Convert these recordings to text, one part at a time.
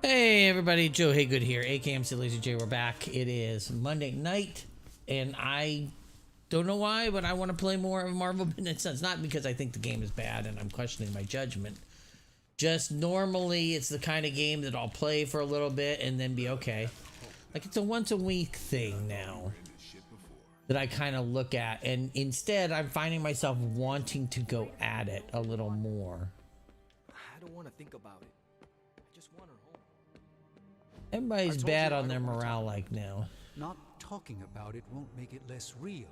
Hey everybody, Joe Haygood here, aka mclazyj. We're back. It is Monday night, and I don't know why, but I want to play more of Marvel. It's not because I think the game is bad and I'm questioning my judgment. Just normally, it's the kind of game that I'll play for a little bit and then be okay. Like it's a once a week thing now that I kind of look at, and instead I'm finding myself wanting to go at it a little more. I don't want to think about it. I just want her home. Everybody's bad on their morale like now. Not talking about it won't make it less real.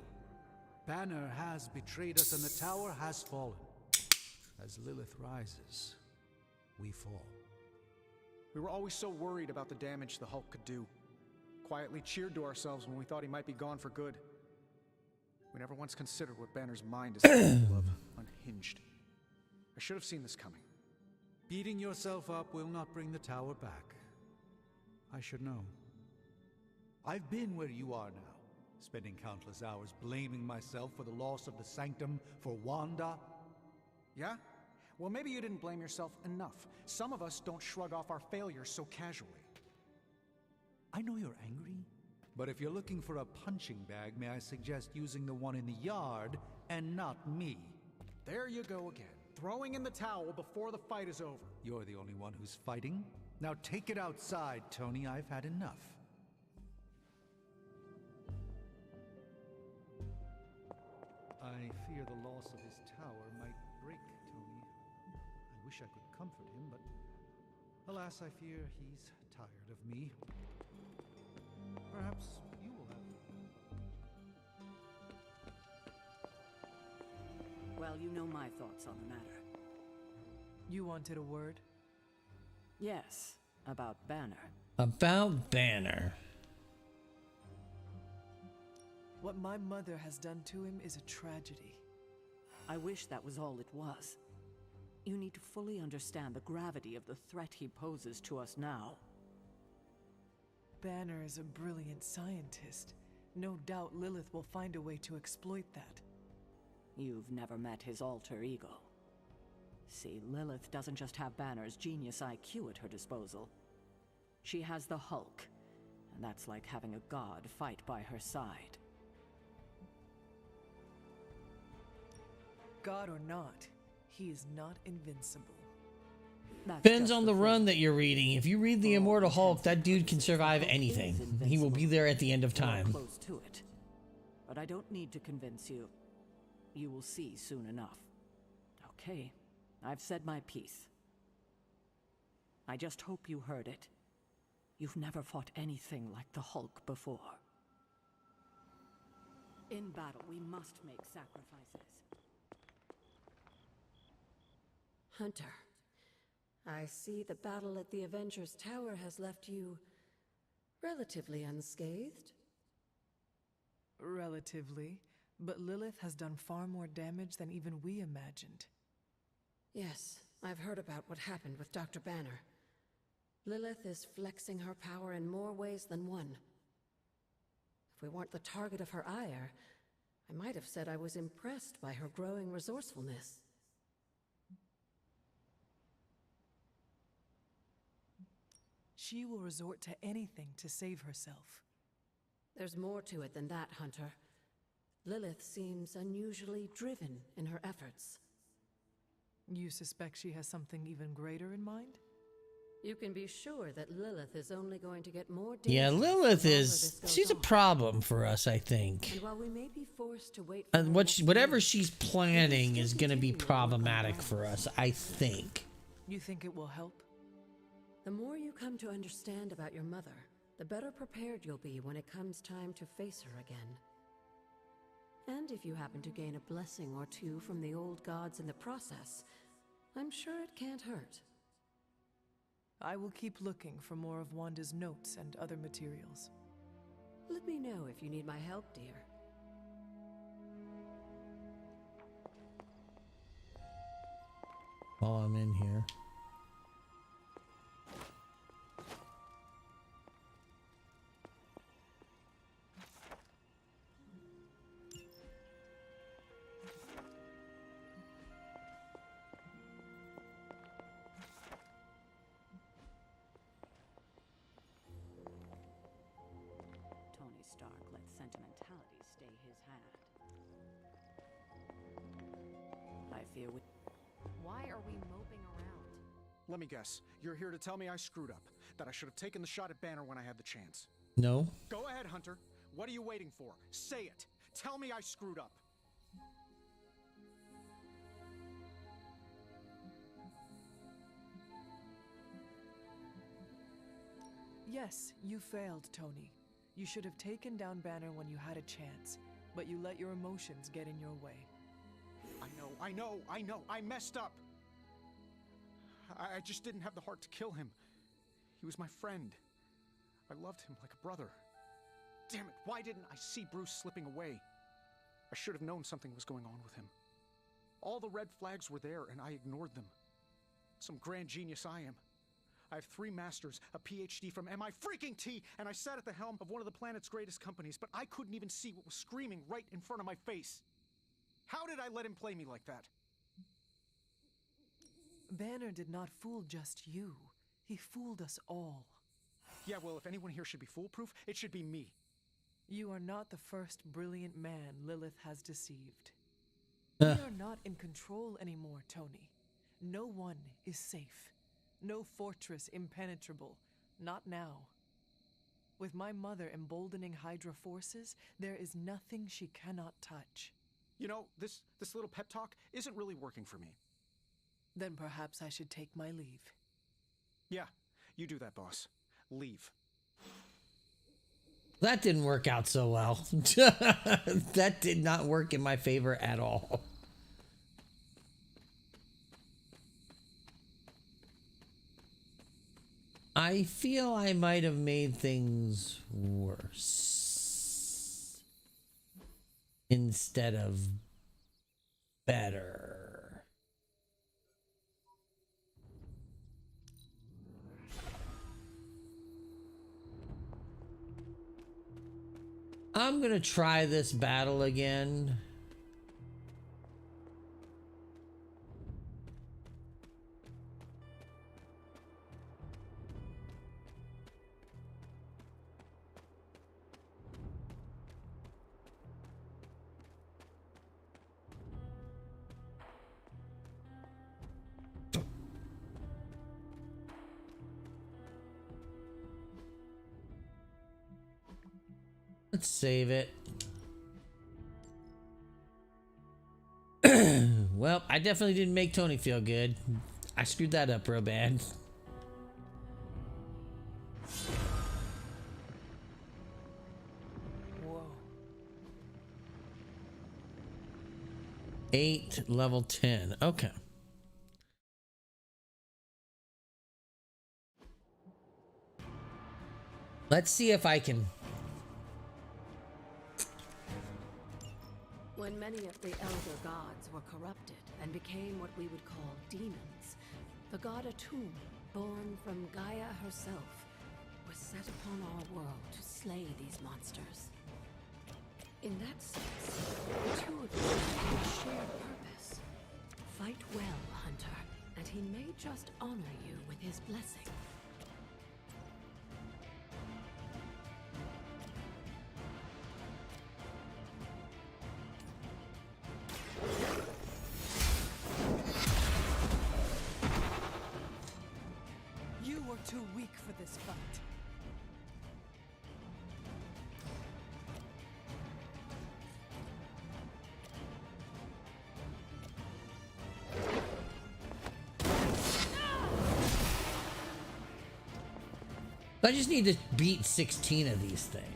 Banner has betrayed us and the tower has fallen. As Lilith rises, we fall. We were always so worried about the damage the Hulk could do. Quietly cheered to ourselves when we thought he might be gone for good. We never once considered what Banner's mind is capable of, unhinged. I should have seen this coming. Beating yourself up will not bring the tower back. I should know. I've been where you are now, spending countless hours blaming myself for the loss of the Sanctum for Wanda. Yeah? Well, maybe you didn't blame yourself enough. Some of us don't shrug off our failures so casually. I know you're angry, but if you're looking for a punching bag, may I suggest using the one in the yard and not me? There you go again, throwing in the towel before the fight is over. You're the only one who's fighting. Now take it outside, Tony. I've had enough. I fear the loss of his tower might break Tony. I wish I could comfort him, but alas, I fear he's tired of me. Perhaps you will have. Well, you know my thoughts on the matter. You wanted a word? Yes, about Banner. About Banner. What my mother has done to him is a tragedy. I wish that was all it was. You need to fully understand the gravity of the threat he poses to us now. Banner is a brilliant scientist. No doubt Lilith will find a way to exploit that. You've never met his alter ego. See, Lilith doesn't just have Banner's genius IQ at her disposal. She has the Hulk, and that's like having a god fight by her side. God or not, he is not invincible. Depends on the run that you're reading. If you read The Immortal Hulk, that dude can survive anything. He will be there at the end of time. Close to it. But I don't need to convince you. You will see soon enough. Okay, I've said my piece. I just hope you heard it. You've never fought anything like the Hulk before. In battle, we must make sacrifices. Hunter, I see the battle at the Avengers Tower has left you relatively unscathed. Relatively, but Lilith has done far more damage than even we imagined. Yes, I've heard about what happened with Dr. Banner. Lilith is flexing her power in more ways than one. If we weren't the target of her ire, I might have said I was impressed by her growing resourcefulness. She will resort to anything to save herself. There's more to it than that, Hunter. Lilith seems unusually driven in her efforts. You suspect she has something even greater in mind? You can be sure that Lilith is only going to get more dangerous. Yeah, Lilith the longer is... this goes She's a on. problem for us, I think. And while we may be forced to wait for And her what next whatever move, she's planning is going to be problematic for us, I think. You think it will help? the more you come to understand about your mother, the better prepared you'll be when it comes time to face her again. And if you happen to gain a blessing or two from the old gods in the process, I'm sure it can't hurt. I will keep looking for more of Wanda's notes and other materials. Let me know if you need my help, dear. While I'm in here. you. Why are we moping around? Let me guess. You're here to tell me I screwed up. That I should have taken the shot at Banner when I had the chance. No. Go ahead, Hunter. What are you waiting for? Say it. Tell me I screwed up. Yes, you failed, Tony. You should have taken down Banner when you had a chance, but you let your emotions get in your way. I know. I messed up. I just didn't have the heart to kill him. He was my friend. I loved him like a brother. Damn it, why didn't I see Bruce slipping away? I should have known something was going on with him. All the red flags were there, and I ignored them. Some grand genius I am. I have 3 masters, a PhD from MIT, and I sat at the helm of one of the planet's greatest companies, but I couldn't even see what was screaming right in front of my face. How did I let him play me like that? Banner did not fool just you. He fooled us all. Yeah, well, if anyone here should be foolproof, it should be me. You are not the first brilliant man Lilith has deceived. We are not in control anymore, Tony. No one is safe. No fortress impenetrable. Not now. With my mother emboldening Hydra forces, there is nothing she cannot touch. You know, this little pep talk isn't really working for me. Then perhaps I should take my leave. Yeah, you do that, boss. Leave. That didn't work out so well. That did not work in my favor at all. I feel I might have made things worse instead of better. I'm gonna try this battle again. Let's save it. Well, I definitely didn't make Tony feel good. I screwed that up real bad. Whoa. 8, level 10. Okay. Let's see if I can. When many of the elder gods were corrupted and became what we would call demons, the god Atum, born from Gaia herself, was set upon our world to slay these monsters. In that sense, the two of you have a shared purpose. Fight well, Hunter, and he may just honor you with his blessing. You were too weak for this fight. I just need to beat 16 of these things.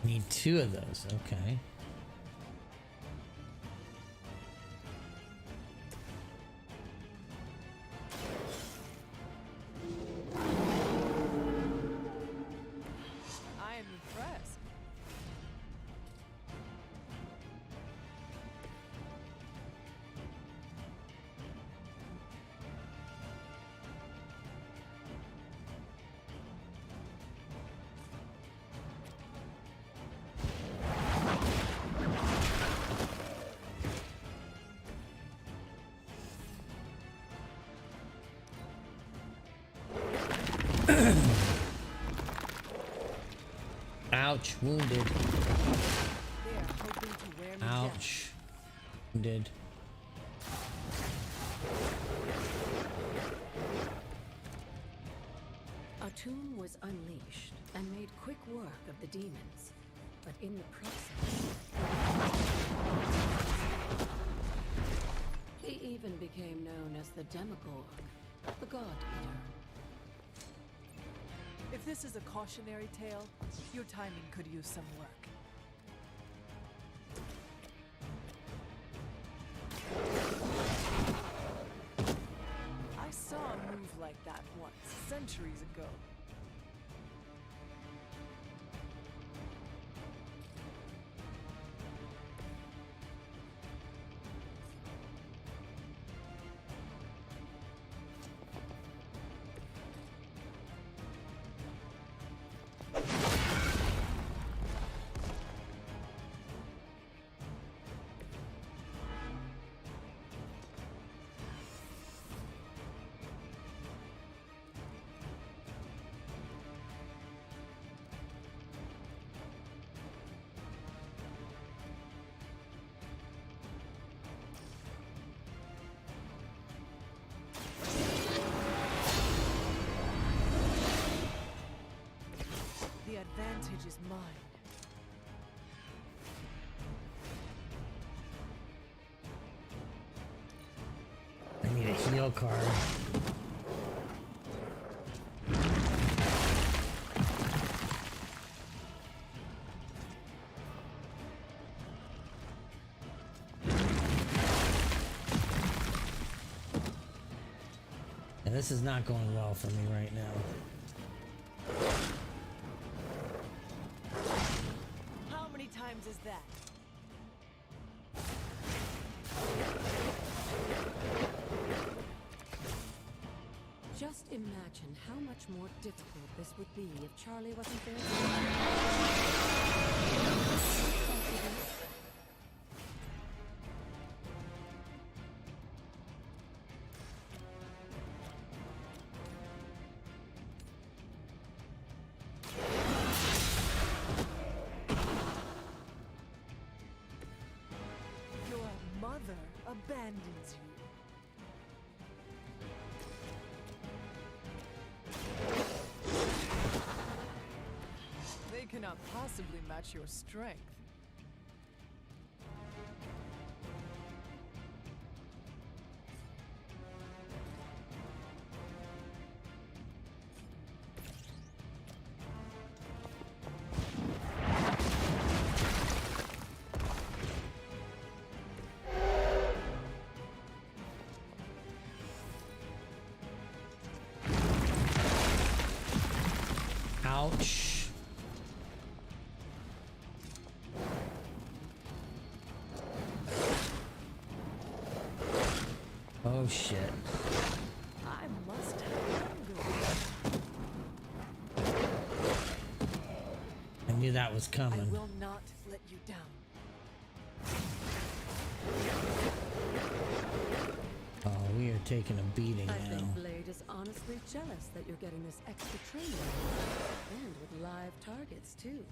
Need 2 of those, okay. I am impressed. Ouch, wounded. They are hoping to wear me down. Ouch. Wounded. A tomb was unleashed and made quick work of the demons, but in the process, he even became known as the Demogorg, the God Eater. If this is a cautionary tale, your timing could use some work. I saw a move like that once, centuries ago. The advantage is mine. I need a heal card. And this is not going well for me right now. How many times is that? Just imagine how much more difficult this would be if Charlie wasn't there. Your mother abandons you. They cannot possibly match your strength. Ouch. Oh shit. I must have hunger. I knew that was I coming. will not let you down. Oh, we are taking a beating I now. think Blade is honestly jealous that you're getting this extra training. And with live targets, too.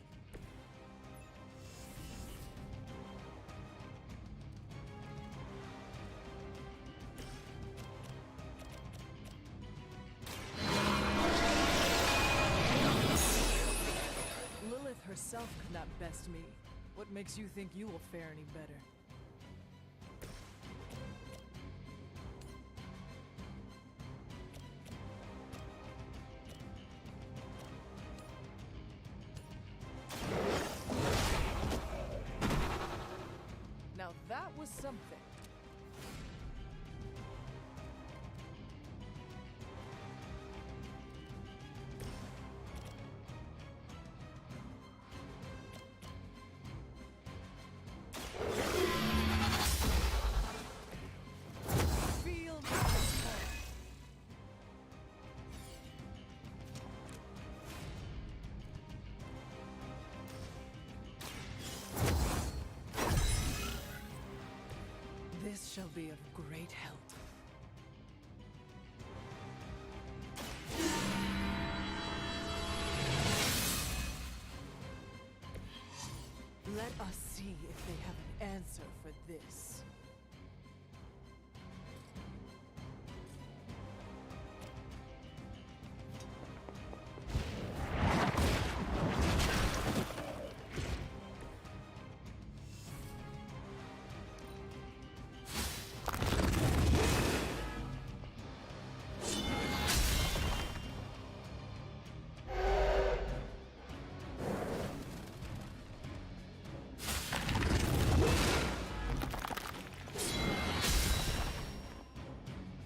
Lilith herself could not best me. What makes you think you will fare any better? Now that was something. Feel my attack. This shall be of great help. see if they have an answer for this.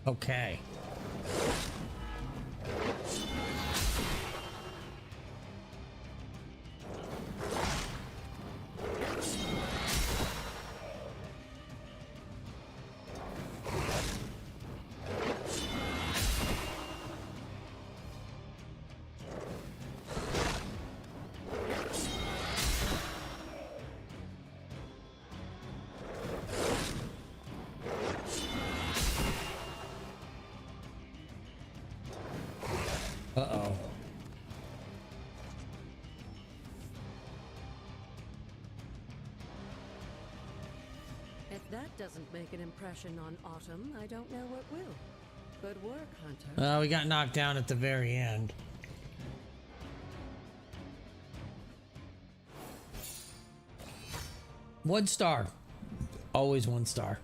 Okay. Uh-oh. If that doesn't make an impression on Autumn, I don't know what will. Good work, Hunter. We got knocked down at the very end. One star. Always one star.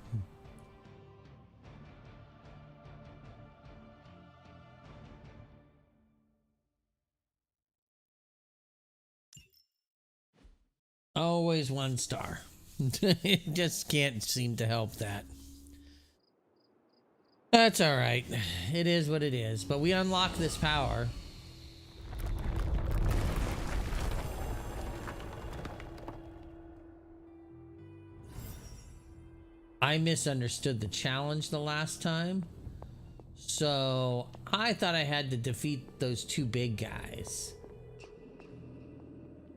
Always one star. It just can't seem to help that. That's all right. It is what it is. But we unlock this power. I misunderstood the challenge the last time. So I thought I had to defeat those two big guys.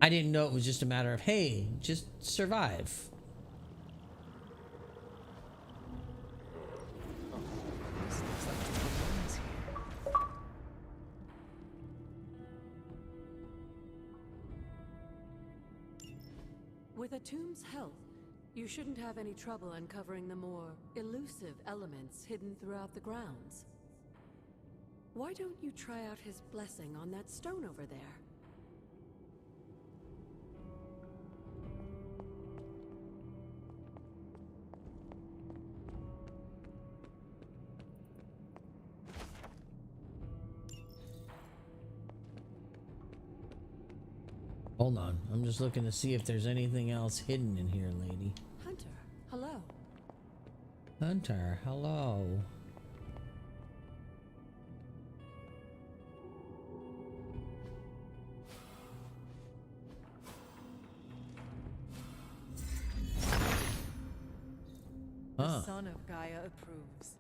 I didn't know it was just a matter of, hey, just survive. With Atum's help, you shouldn't have any trouble uncovering the more elusive elements hidden throughout the grounds. Why don't you try out his blessing on that stone over there? Hold on. I'm just looking to see if there's anything else hidden in here, lady. Hunter, hello. Hunter, hello. The son of Gaia approves.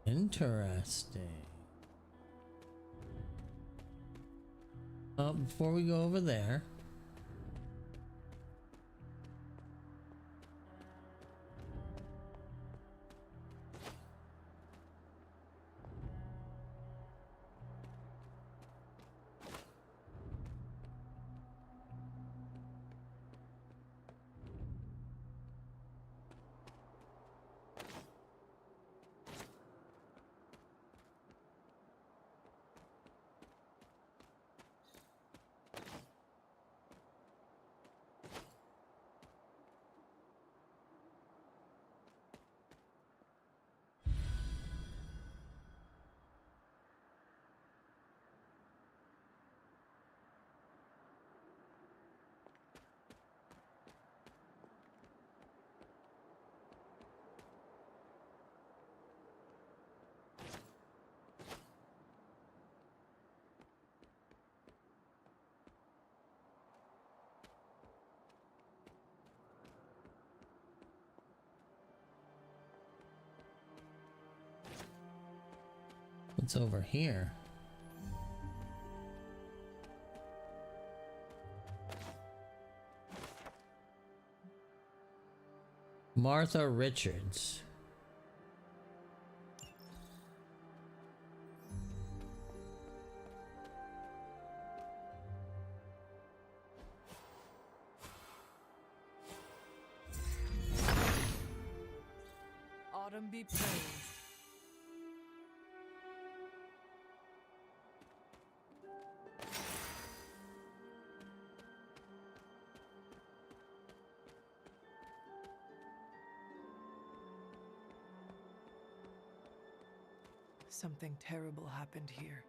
Interesting. Before we go over there. What's over here? Martha Richards. Autumn be praised. Something terrible happened here.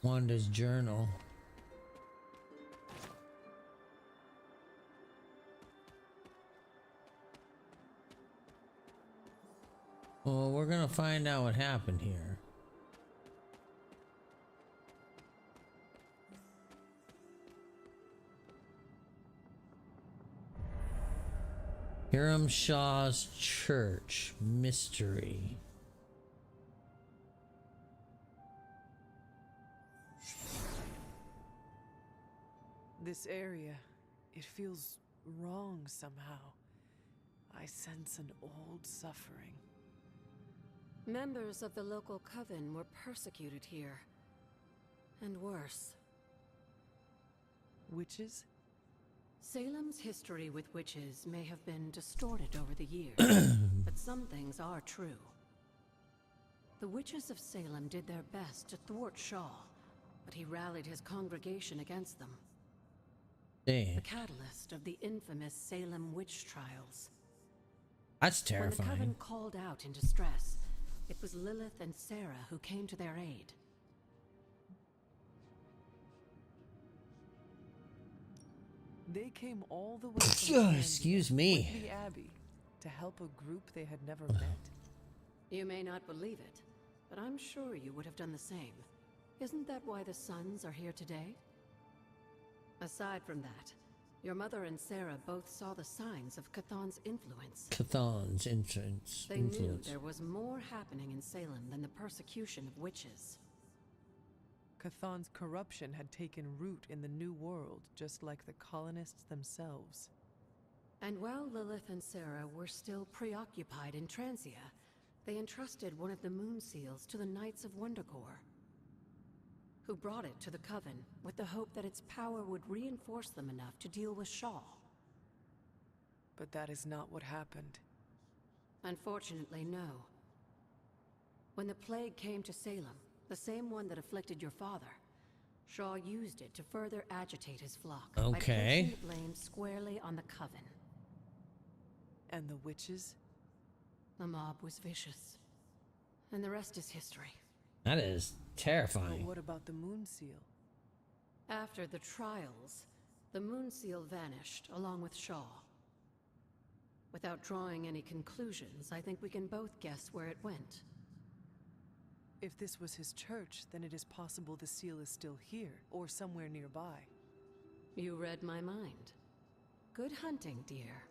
Wanda's journal. Well, we're gonna find out what happened here. Hiram Shaw's Church Mystery. This area, it feels wrong somehow. I sense an old suffering. Members of the local coven were persecuted here. And worse. Witches? Salem's history with witches may have been distorted over the years, but some things are true. The witches of Salem did their best to thwart Shaw, but he rallied his congregation against them. Damn. The catalyst of the infamous Salem witch trials. That's When the terrifying. coven called out in distress, it was Lillith and Sarah who came to their aid. They came all the way from Excuse me. Motley Abbey to help a group they had never met. You may not believe it, but I'm sure you would have done the same. Isn't that why the Sons are here today? Aside from that, your mother and Sarah both saw the signs of Chthon's influence. Chthon's They knew influence. there was more happening in Salem than the persecution of witches. Chthon's corruption had taken root in the New World, just like the colonists themselves. And while Lillith and Sarah were still preoccupied in Transia, they entrusted one of the moon seals to the Knights of Wondercore, who brought it to the Coven with the hope that its power would reinforce them enough to deal with Shaw. But that is not what happened. Unfortunately, no. When the plague came to Salem, the same one that afflicted your father, Shaw used it to further agitate his flock by Okay. placing the blame squarely on the Coven. And the witches? The mob was vicious. And the rest is history. That is But terrifying. what about the moon seal? After the trials, the moon seal vanished along with Shaw. Without drawing any conclusions, I think we can both guess where it went. If this was his church, then it is possible the seal is still here, or somewhere nearby. You read my mind. Good hunting, dear.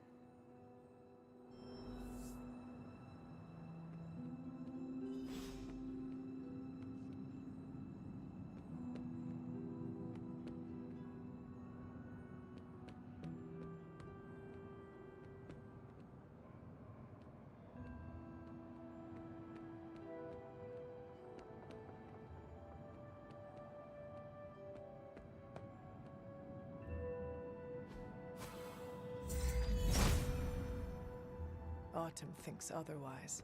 Autumn thinks otherwise.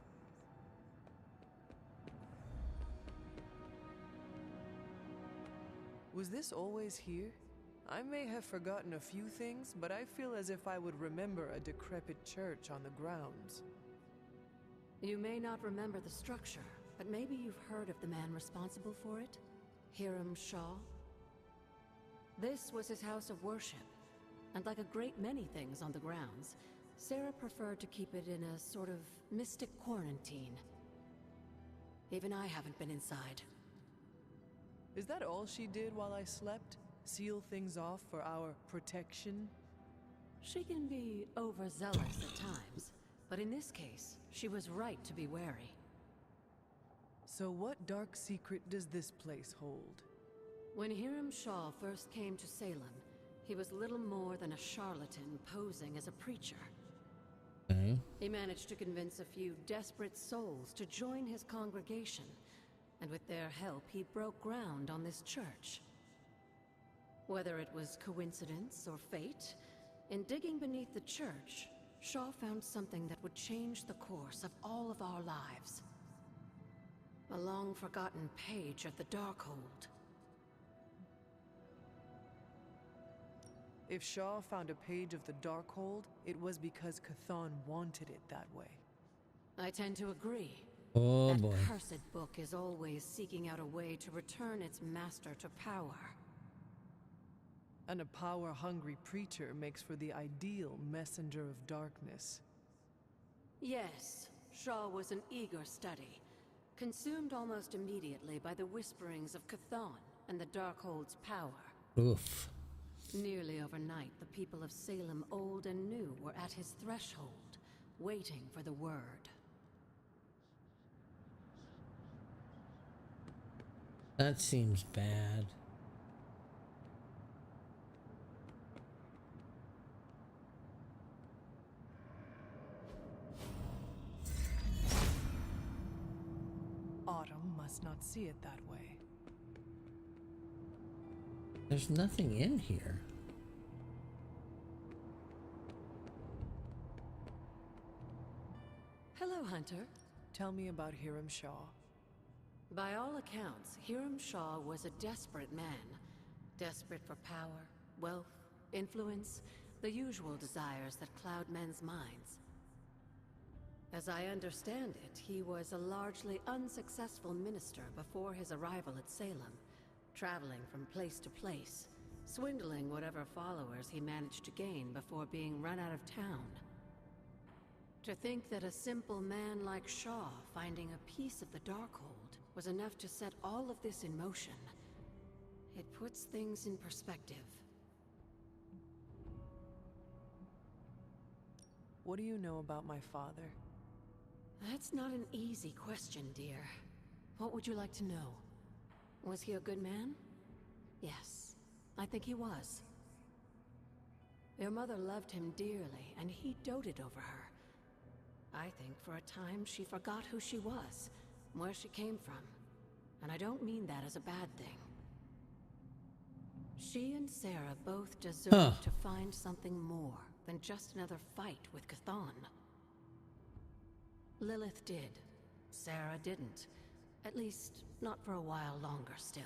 Was this always here? I may have forgotten a few things, but I feel as if I would remember a decrepit church on the grounds. You may not remember the structure, but maybe you've heard of the man responsible for it? Hiram Shaw? This was his house of worship, and like a great many things on the grounds, Sarah preferred to keep it in a sort of mystic quarantine. Even I haven't been inside. Is that all she did while I slept? Seal things off for our protection? She can be overzealous at times, but in this case, she was right to be wary. So what dark secret does this place hold? When Hiram Shaw first came to Salem, He was little more than a charlatan posing as a preacher. Okay. He managed to convince a few desperate souls to join his congregation, and with their help, he broke ground on this church. Whether it was coincidence or fate, in digging beneath the church, Shaw found something that would change the course of all of our lives. A long-forgotten page of the Darkhold. If Shaw found a page of the Darkhold, it was because Chthon wanted it that way. I tend to agree. Oh That boy. cursed book is always seeking out a way to return its master to power. And a power-hungry preacher makes for the ideal messenger of darkness. Yes, Shaw was an eager study, consumed almost immediately by the whisperings of Chthon and the Darkhold's power. Oof. Nearly overnight, the people of Salem, old and new, were at his threshold, waiting for the word. That seems bad. Autumn must not see it that way. There's nothing in here. Hello, Hunter. Tell me about Hiram Shaw. By all accounts, Hiram Shaw was a desperate man. Desperate for power, wealth, influence, the usual desires that cloud men's minds. As I understand it, he was a largely unsuccessful minister before his arrival at Salem, traveling from place to place, swindling whatever followers he managed to gain before being run out of town. To think that a simple man like Shaw finding a piece of the Darkhold was enough to set all of this in motion, it puts things in perspective. What do you know about my father? That's not an easy question, dear. What would you like to know? Was he a good man? Yes, I think he was. Your mother loved him dearly, and he doted over her. I think for a time she forgot who she was, where she came from. And I don't mean that as a bad thing. She and Sarah both deserve to find something more than just another fight with Chthon. Lilith did. Sarah didn't. At least, not for a while longer still.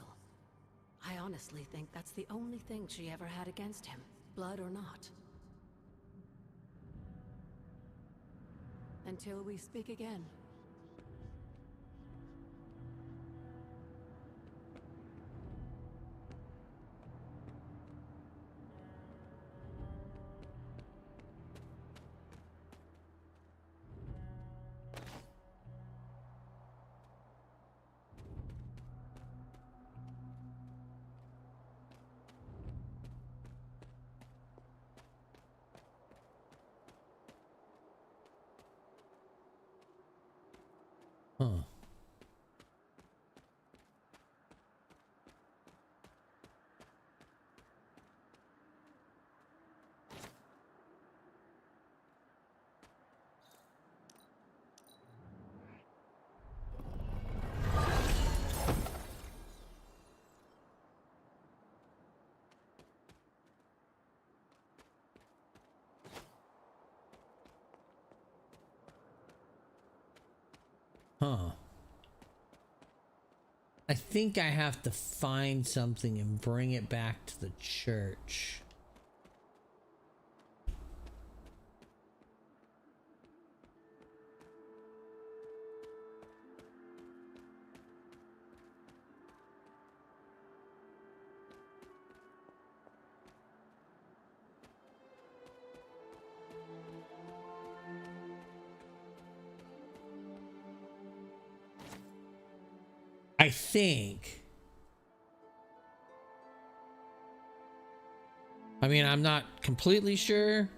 I honestly think that's the only thing she ever had against him, blood or not. Until we speak again. Huh. Huh. I think I have to find something and bring it back to the church. I think. I mean, I'm not completely sure.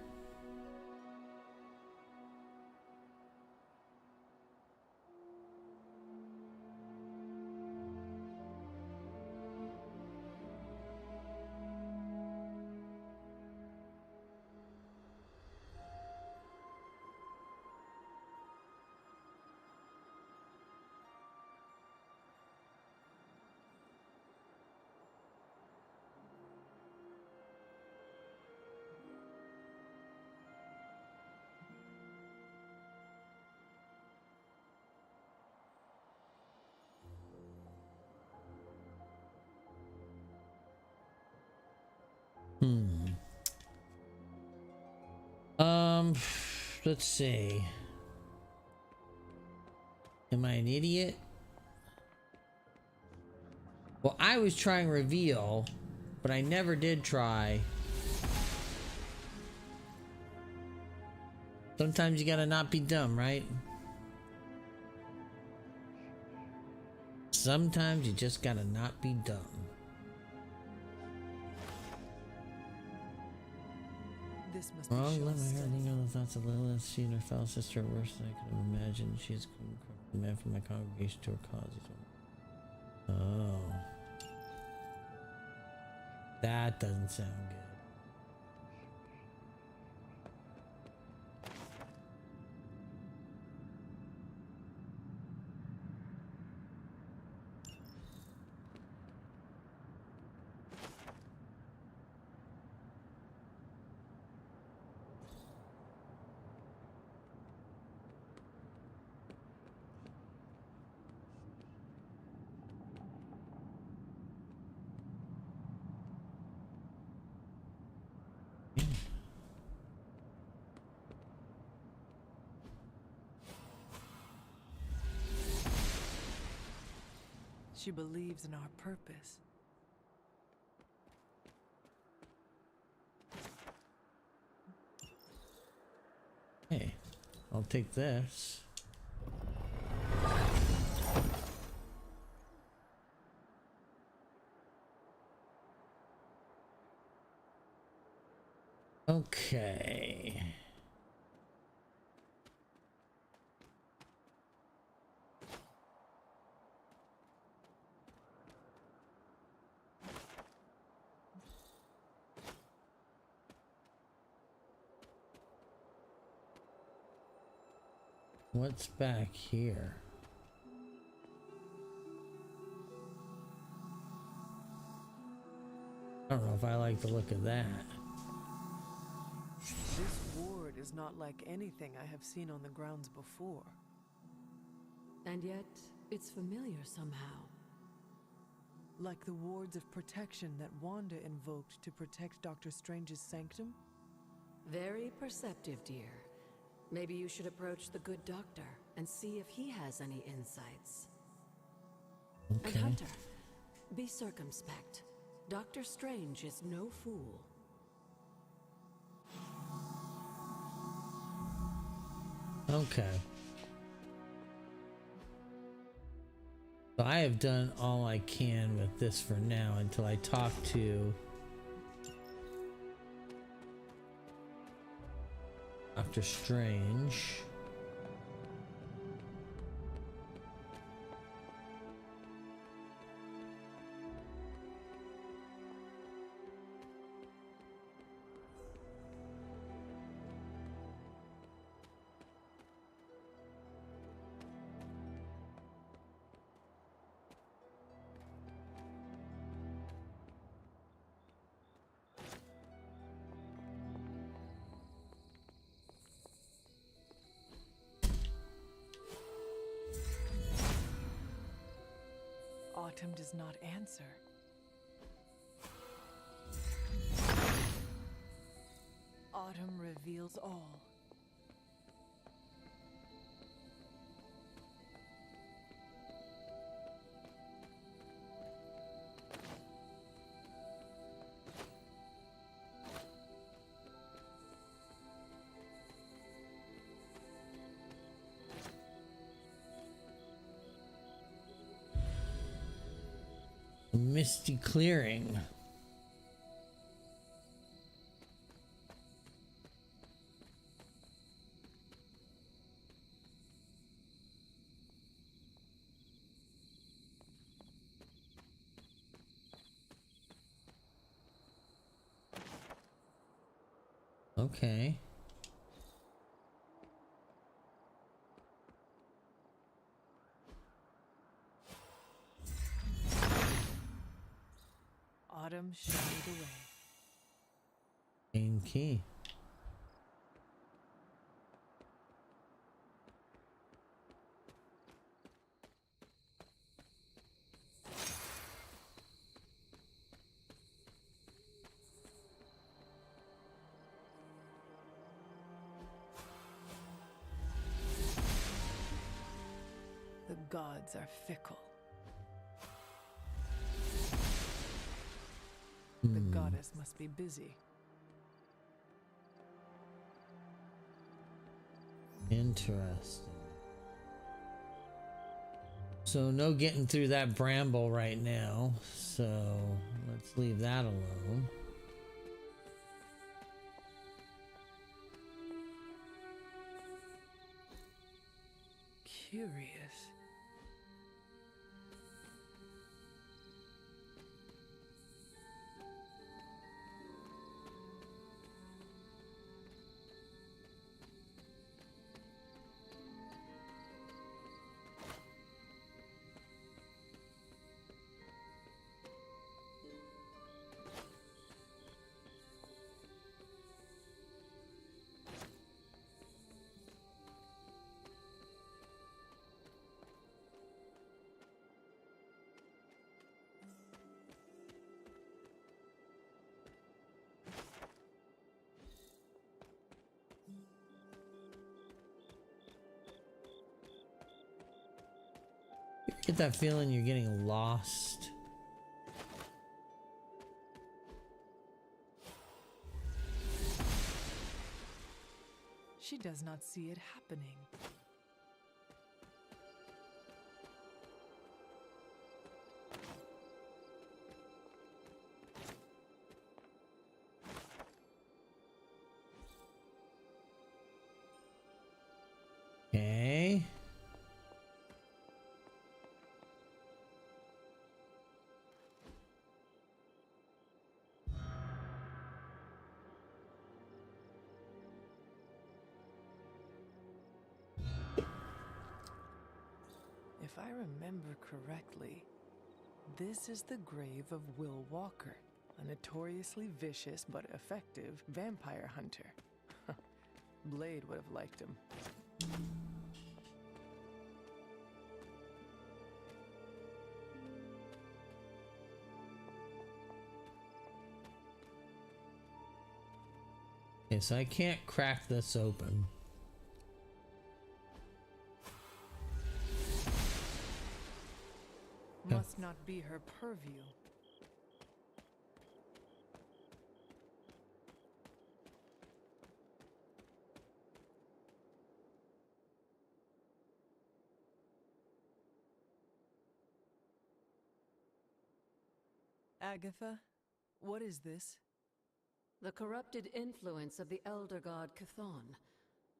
Let's see. Am I an idiot? Well, I was trying reveal, but I never did try. Sometimes you gotta not be dumb, right? Sometimes you just gotta not be dumb. This must be Well, let Shell's me hear study. the thoughts of Lillith. She and her fellow sister are worse than I could have imagined. She has come from the man from my congregation to her cause. Oh. That doesn't sound good. She believes in our purpose. Hey, I'll take this. Okay. What's back here? I don't know if I like the look of that. This ward is not like anything I have seen on the grounds before. And yet, it's familiar somehow. Like the wards of protection that Wanda invoked to protect Dr. Strange's sanctum? Very perceptive, dear. Maybe you should approach the good doctor and see if he has any insights. Okay. And Hunter, be circumspect. Dr. Strange is no fool. Okay. So I have done all I can with this for now until I talk to Dr. Strange. Autumn does not answer. Autumn reveals all. Misty clearing. Okay. Autumn showed the way. Main key. gods are fickle. The goddess must be busy. Interesting. So no getting through that bramble right now. So let's leave that alone. Curious. Get that feeling you're getting lost. She does not see it happening. Okay. If I remember correctly, this is the grave of Will Walker, a notoriously vicious but effective vampire hunter. Blade would have liked him. Okay, so I can't crack this open. Must not be her purview. Agatha, what is this? The corrupted influence of the elder god Chthon.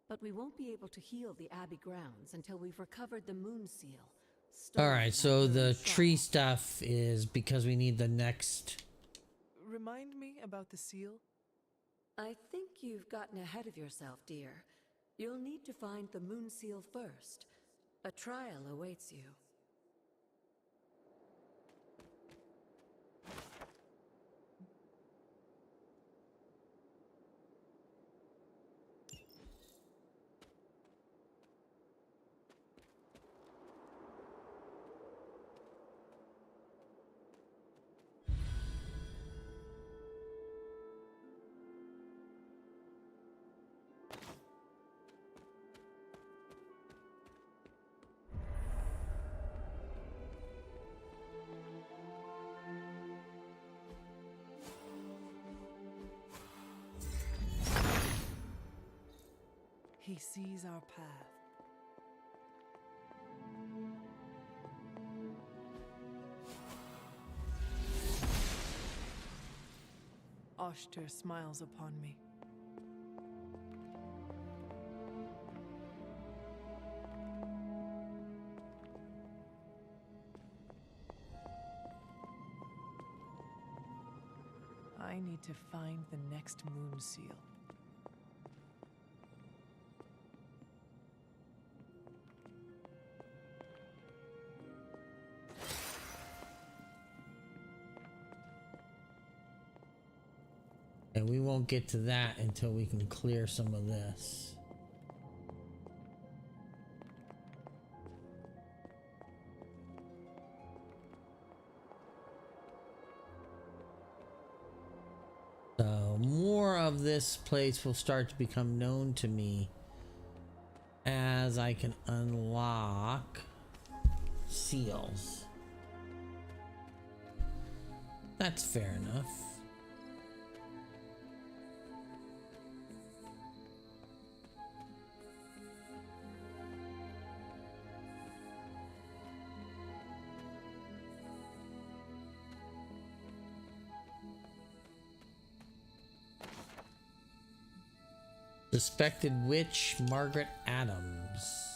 But we won't be able to heal the Abbey grounds until we've recovered the moon seal. All right, so the tree stuff is because we need the next. Remind me about the seal. I think you've gotten ahead of yourself, dear. You'll need to find the moon seal first. A trial awaits you. He sees our path. Oshter smiles upon me. I need to find the next moon seal. And we won't get to that until we can clear some of this. So more of this place will start to become known to me as I can unlock seals. That's fair enough. Suspected witch Margaret Adams.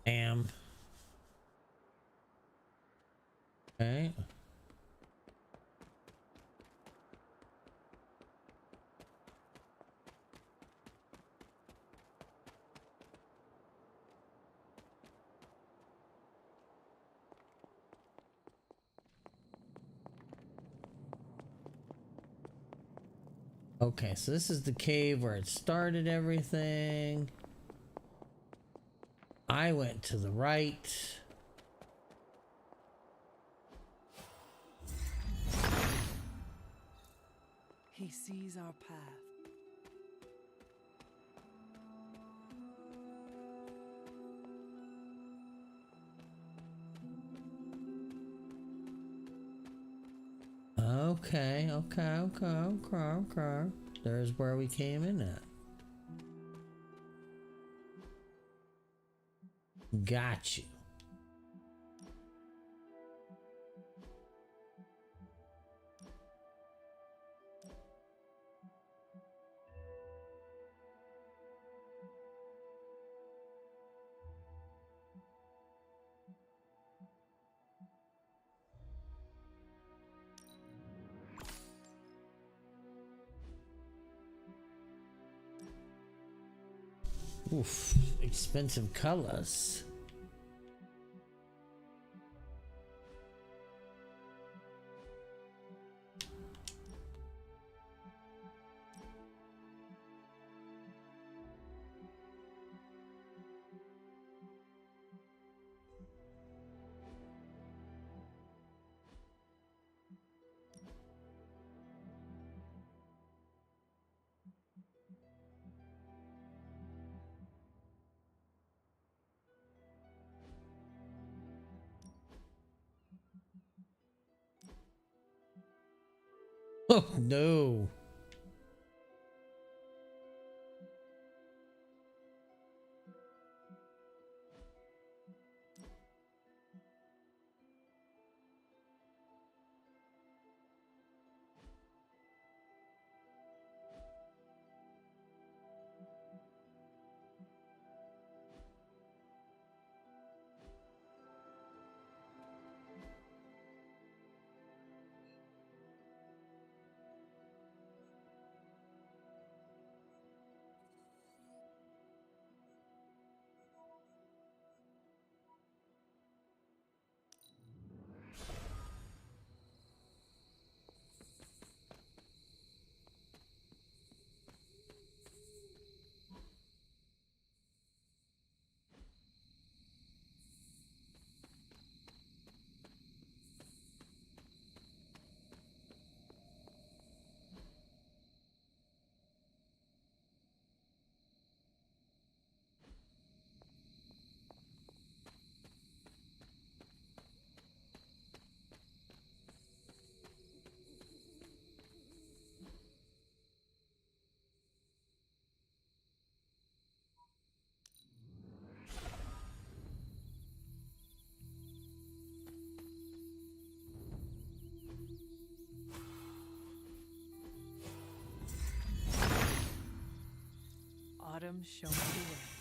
Damn. Okay. Okay, so this is the cave where it started everything. I went to the right. He sees our path. Okay. There's where we came in at. Got you. Oof, expensive colors. Oh no. Autumn shows the way.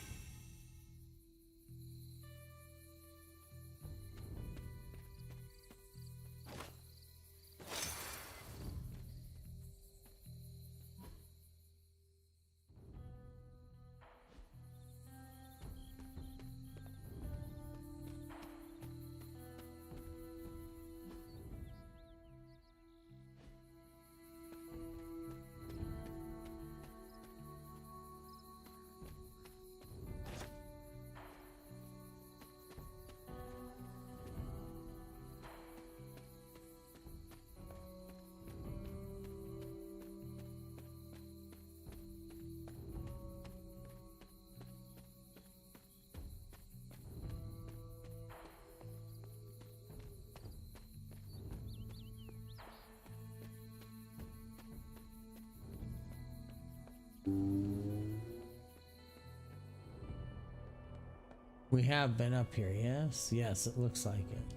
We have been up here, yes? Yes, it looks like it.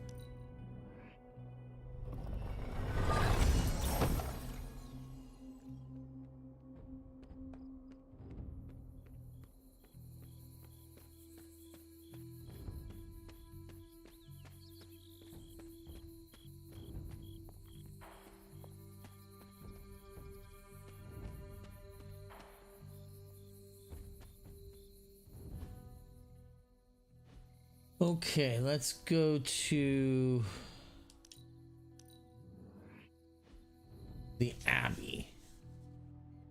Okay, let's go to the Abbey.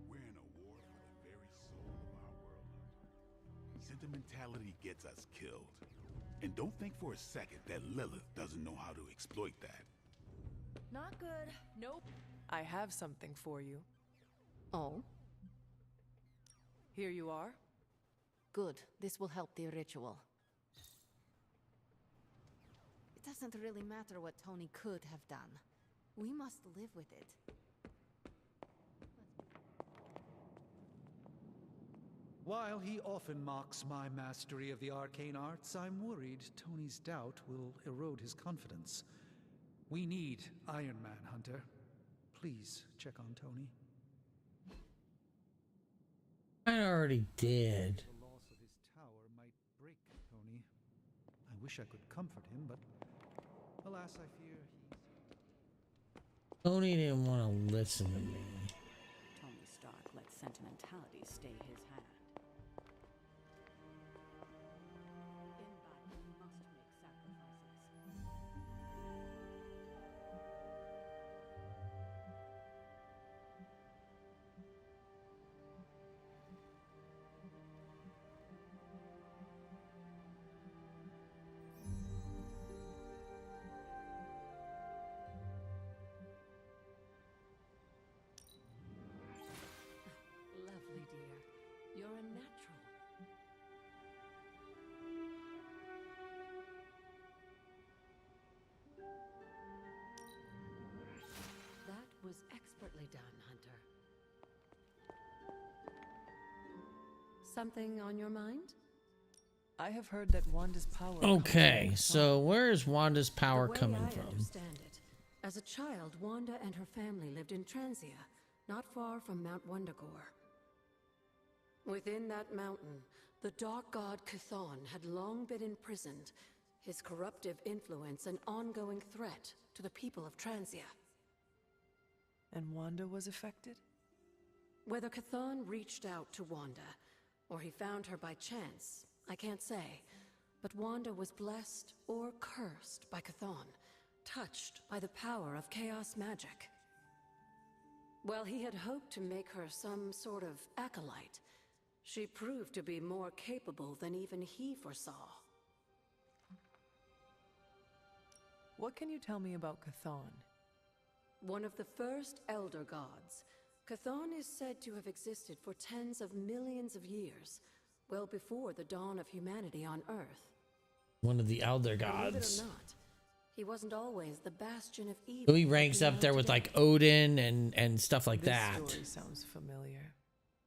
We're in a war for the very soul of our world. Sentimentality gets us killed. And don't think for a second that Lilith doesn't know how to exploit that. Not good. Nope. I have something for you. Oh, Here you are. good. This will help the ritual. It doesn't really matter what Tony could have done. We must live with it. While he often mocks my mastery of the arcane arts, I'm worried Tony's doubt will erode his confidence. We need Iron Man, Hunter. Please check on Tony. I already did. The loss of his tower might break Tony. I wish I could comfort him, but alas, I fear he's... Tony didn't want to listen to me. Tony Stark let sentimentality stay his hand. In battle, we must make sacrifices. Lovely, dear. You're a natural. That was expertly done, Hunter. Something on your mind? I have heard that Wanda's power. Okay, so where is Wanda's power The way coming I from? understand it, as a child, Wanda and her family lived in Transia, not far from Mount Wundagore. Within that mountain, the dark god Chthon had long been imprisoned, his corruptive influence an ongoing threat to the people of Transia. And Wanda was affected? Whether Chthon reached out to Wanda, or he found her by chance, I can't say. But Wanda was blessed or cursed by Chthon, touched by the power of chaos magic. While he had hoped to make her some sort of acolyte, she proved to be more capable than even he foresaw. What can you tell me about Chthon? One of the first Elder Gods, Chthon is said to have existed for tens of millions of years, well before the dawn of humanity on Earth. One of the elder Believe it gods. or not, he wasn't always the bastion of evil. So he that ranks we up know there with today. like Odin and stuff like This that. story sounds familiar.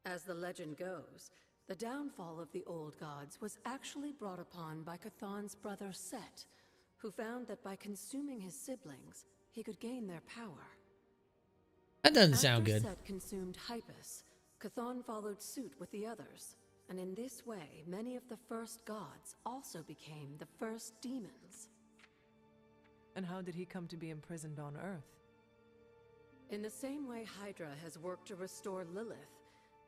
As the legend goes, the downfall of the old gods was actually brought upon by Chthon's brother Set, who found that by consuming his siblings, he could gain their power. That doesn't sound After good. Set consumed Hypus, Chthon followed suit with the others, and in this way, many of the first gods also became the first demons. And how did he come to be imprisoned on Earth? In the same way Hydra has worked to restore Lilith,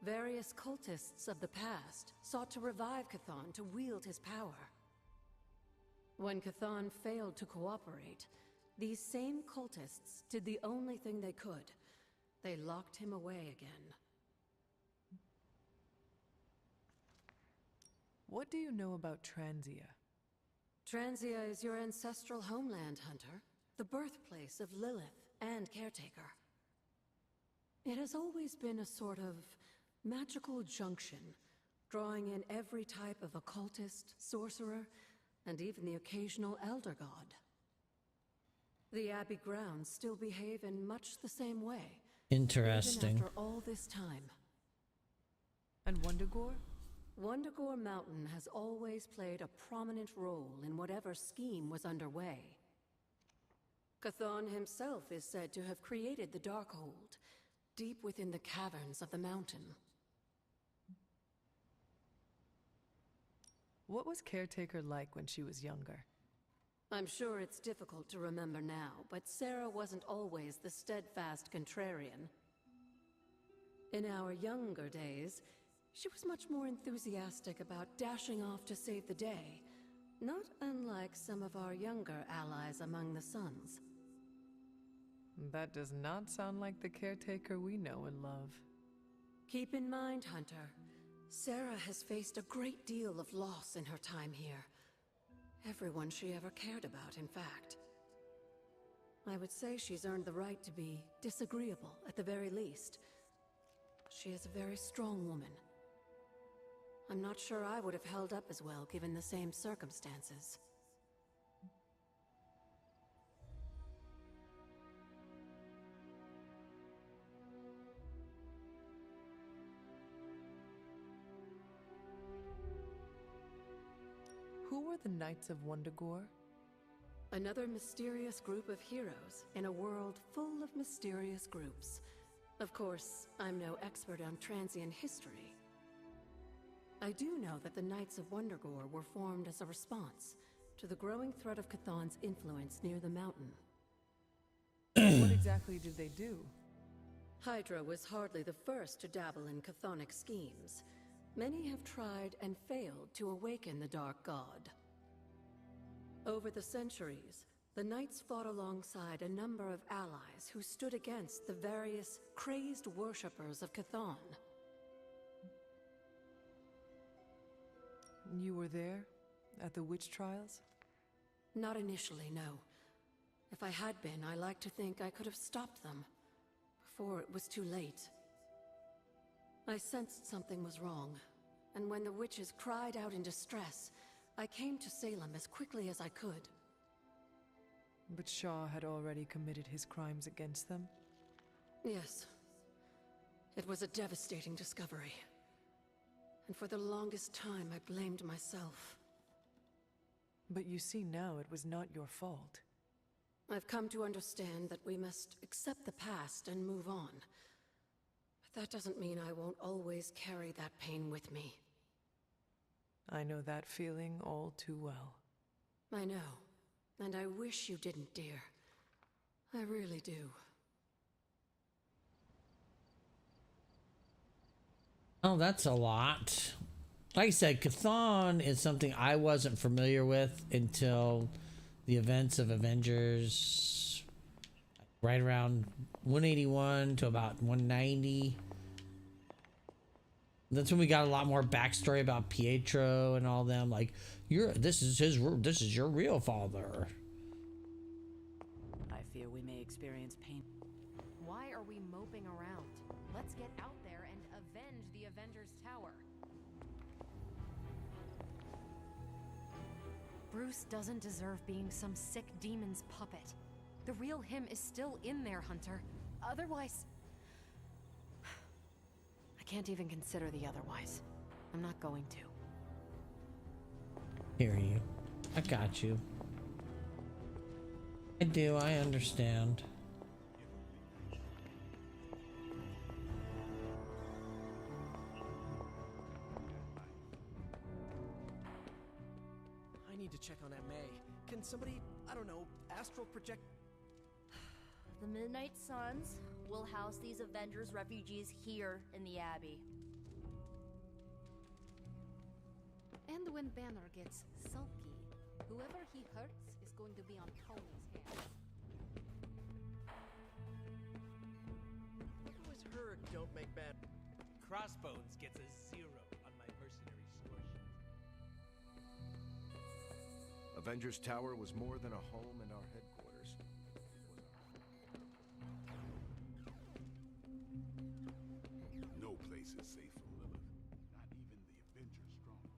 various cultists of the past sought to revive Chthon to wield his power. When Chthon failed to cooperate, these same cultists did the only thing they could. They locked him away again. What do you know about Transia? Transia is your ancestral homeland, Hunter, the birthplace of Lilith and Caretaker. It has always been a sort of magical junction, drawing in every type of occultist, sorcerer, and even the occasional elder god. The Abbey grounds still behave in much the same way, even Interesting. after all this time. And Wundagore? Wundagore Mountain has always played a prominent role in whatever scheme was underway. Chthon himself is said to have created the Darkhold, deep within the caverns of the mountain. What was Caretaker like when she was younger? I'm sure it's difficult to remember now, but Sarah wasn't always the steadfast contrarian. In our younger days, she was much more enthusiastic about dashing off to save the day, not unlike some of our younger allies among the Suns. That does not sound like the Caretaker we know and love. Keep in mind, Hunter, Sarah has faced a great deal of loss in her time here. Everyone she ever cared about, in fact. I would say she's earned the right to be disagreeable, at the very least. She is a very strong woman. I'm not sure I would have held up as well given the same circumstances. Who were the Knights of Wundagore? Another mysterious group of heroes in a world full of mysterious groups. Of course, I'm no expert on transient history. I do know that the Knights of Wundagore were formed as a response to the growing threat of Chthon's influence near the mountain. What exactly did they do? Hydra was hardly the first to dabble in chthonic schemes. Many have tried and failed to awaken the Dark God. Over the centuries, the Knights fought alongside a number of allies who stood against the various crazed worshippers of Chthon. You were there? At the witch trials? Not initially, no. If I had been, I like to think I could have stopped them before it was too late. I sensed something was wrong, and when the witches cried out in distress, I came to Salem as quickly as I could. But Shaw had already committed his crimes against them? Yes. It was a devastating discovery. And for the longest time, I blamed myself. But you see now it was not your fault. I've come to understand that we must accept the past and move on. But that doesn't mean I won't always carry that pain with me. I know that feeling all too well. I know. And I wish you didn't, dear. I really do. Oh, that's a lot. Like I said, Chthon is something I wasn't familiar with until the events of Avengers, right around 181 to about 190. That's when we got a lot more backstory about Pietro and all them. Like, this is your real father. I fear we may experience pain. Why are we moping around? Let's get out there and avenge the Avengers Tower. Bruce doesn't deserve being some sick demon's puppet. The real him is still in there, Hunter. Otherwise... I can't even consider the otherwise. I'm not going to. Hear you. I got you. I do, I understand. I need to check on Aunt May. Can somebody, I don't know, astral project? The Midnight Suns will house these Avengers refugees here in the Abbey. And when Banner gets sulky, whoever he hurts is going to be on Tony's hands. I've always heard don't make bad. Crossbones gets a 0 on my mercenary score sheet. Avengers Tower was more than a home and our headquarters. No place is safe from Lillith. Not even the Avengers stronghold.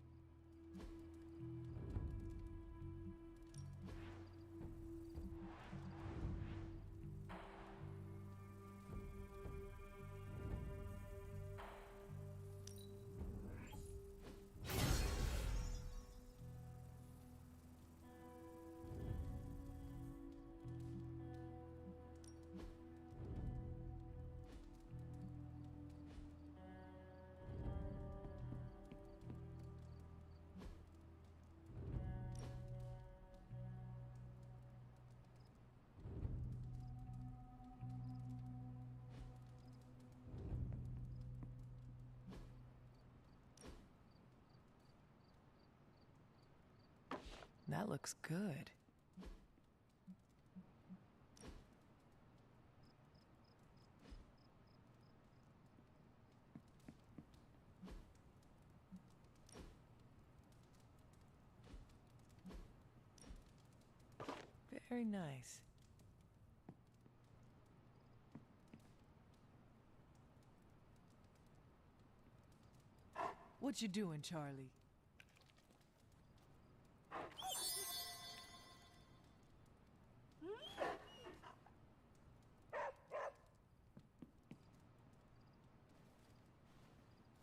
that looks good. Very nice. What you doing, Charlie?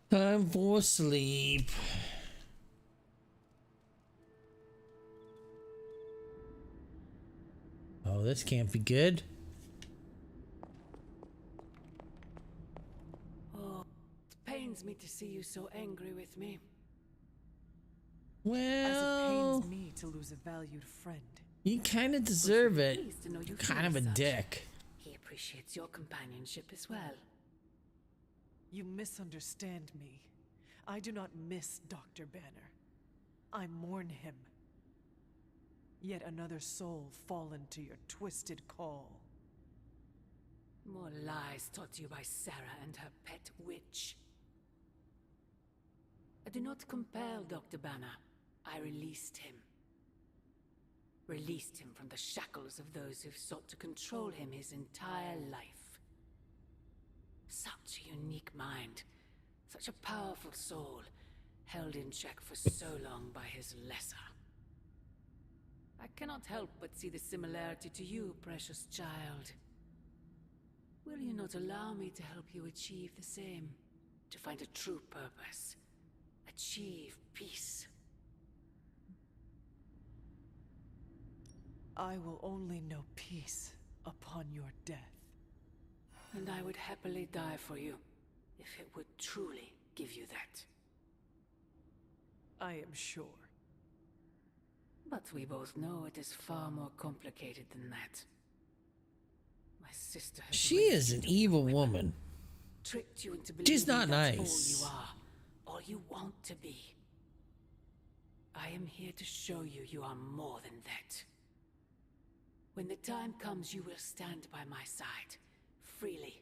Time for sleep. Oh, this can't be good. Oh, it pains me to see you so angry with me. Well, as it pains me to lose a valued friend. You kind of deserve it. Pleased to know you Kind feel of a such. dick. He appreciates your companionship as well. You misunderstand me. I do not miss Dr. Banner. I mourn him. Yet another soul fallen to your twisted call. More lies taught you by Sarah and her pet witch. I do not compel Dr. Banner. I released him. Released him from the shackles of those who've sought to control him his entire life. Such a unique mind. Such a powerful soul. Held in check for so long by his lesser. I cannot help but see the similarity to you, precious child. Will you not allow me to help you achieve the same? To find a true purpose. Achieve peace. I will only know peace upon your death. And I would happily die for you, if it would truly give you that. I am sure. But we both know it is far more complicated than that. My sister has She raised is you an to evil women, woman. tricked you into She's believing not that's nice. all you are, all you want to be. I am here to show you you are more than that. When the time comes, you will stand by my side, freely.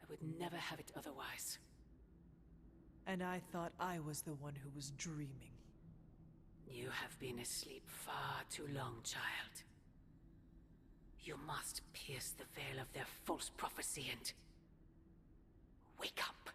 I would never have it otherwise. And I thought I was the one who was dreaming. You have been asleep far too long, child. You must pierce the veil of their false prophecy and wake up.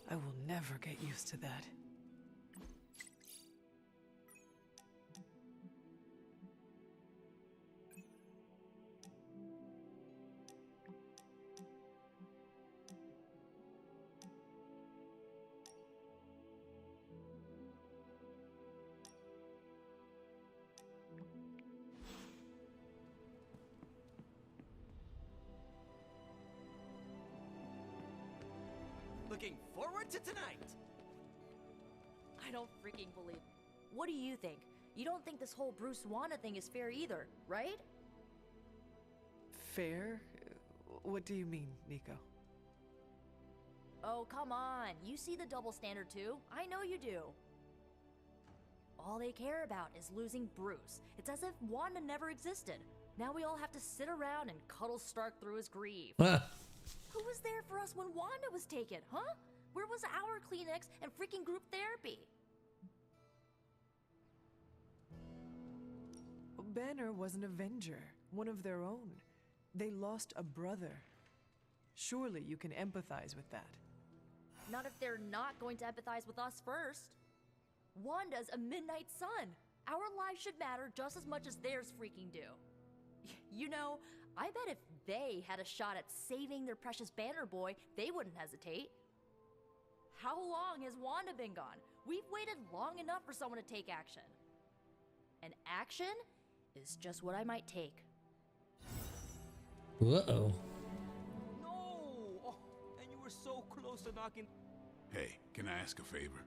I will never get used to that. Looking forward to tonight! I don't freaking believe. What do you think? You don't think this whole Bruce Wanda thing is fair either, right? Fair? What do you mean, Nico? Oh, come on. You see the double standard too. I know you do. All they care about is losing Bruce. It's as if Wanda never existed. Now we all have to sit around and cuddle Stark through his grief. Who was there for us when Wanda was taken, huh? Where was our Kleenex and freaking group therapy? Banner was an Avenger, one of their own. They lost a brother. Surely you can empathize with that. Not if they're not going to empathize with us first. Wanda's a midnight sun. Our lives should matter just as much as theirs freaking do. You know, I bet if they had a shot at saving their precious Banner boy, they wouldn't hesitate. How long has Wanda been gone? We've waited long enough for someone to take action. And action is just what I might take. Uh-oh. No! Oh, and you were so close to knocking... Hey, can I ask a favor?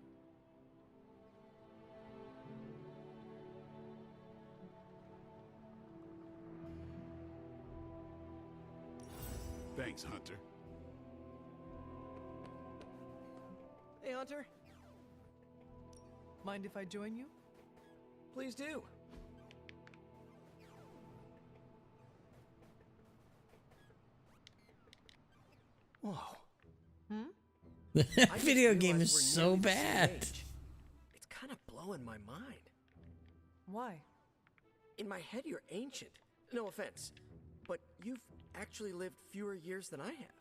Thanks, Hunter. Hey, Hunter. Mind if I join you? Please do. Whoa. That I video just game realized is we're so nearly the same bad. age. It's kind of blowing my mind. Why? In my head, you're ancient. No offense, but you've actually lived fewer years than I have.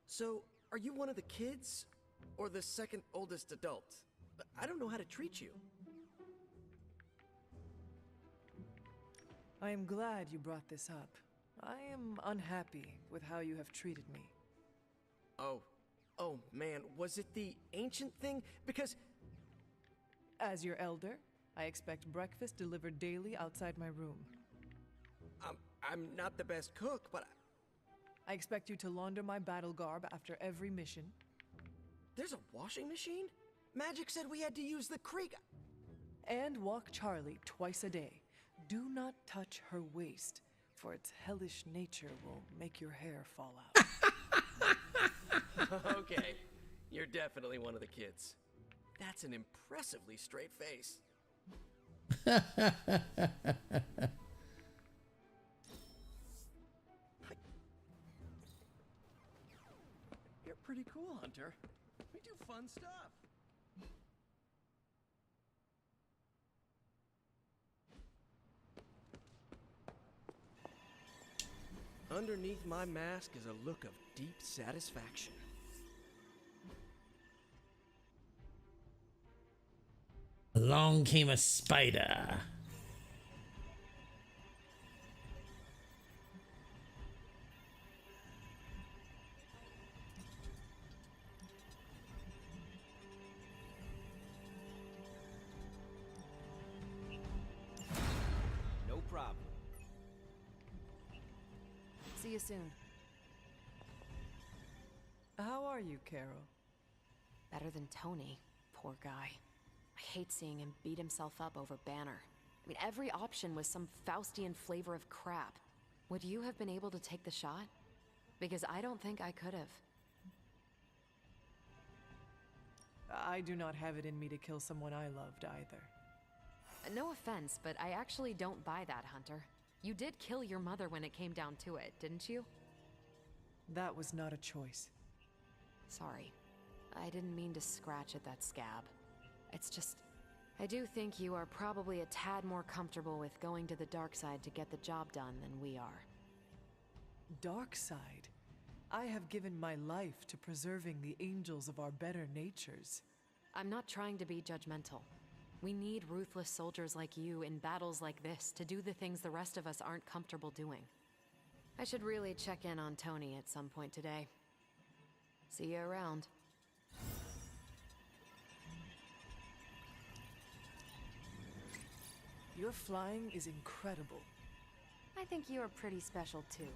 So, are you one of the kids, or the second oldest adult? I don't know how to treat you. I am glad you brought this up. I am unhappy with how you have treated me. Oh man, was it the ancient thing? Because As your elder, I expect breakfast delivered daily outside my room. I'm not the best cook, but I expect you to launder my battle garb after every mission. there's a washing machine? Magic said we had to use the creek. And walk Charlie twice a day. Do not touch her waist, for its hellish nature will make your hair fall out. Okay, you're definitely one of the kids. That's an impressively straight face. You're pretty cool, Hunter. We do fun stuff. Underneath my mask is a look of deep satisfaction. Along came a spider. No problem. See you soon. How are you, Carol? Better than Tony. Poor guy. I hate seeing him beat himself up over Banner. I mean, every option was some Faustian flavor of crap. Would you have been able to take the shot? Because I don't think I could have. I do not have it in me to kill someone I loved either. No offense, but I actually don't buy that, Hunter. You did kill your mother when it came down to it, didn't you? That was not a choice. Sorry. I didn't mean to scratch at that scab. It's just, I do think you are probably a tad more comfortable with going to the dark side to get the job done than we are. Dark side? I have given my life to preserving the angels of our better natures. I'm not trying to be judgmental. We need ruthless soldiers like you in battles like this to do the things the rest of us aren't comfortable doing. I should really check in on Tony at some point today. See you around. Your flying is incredible. I think you are pretty special too.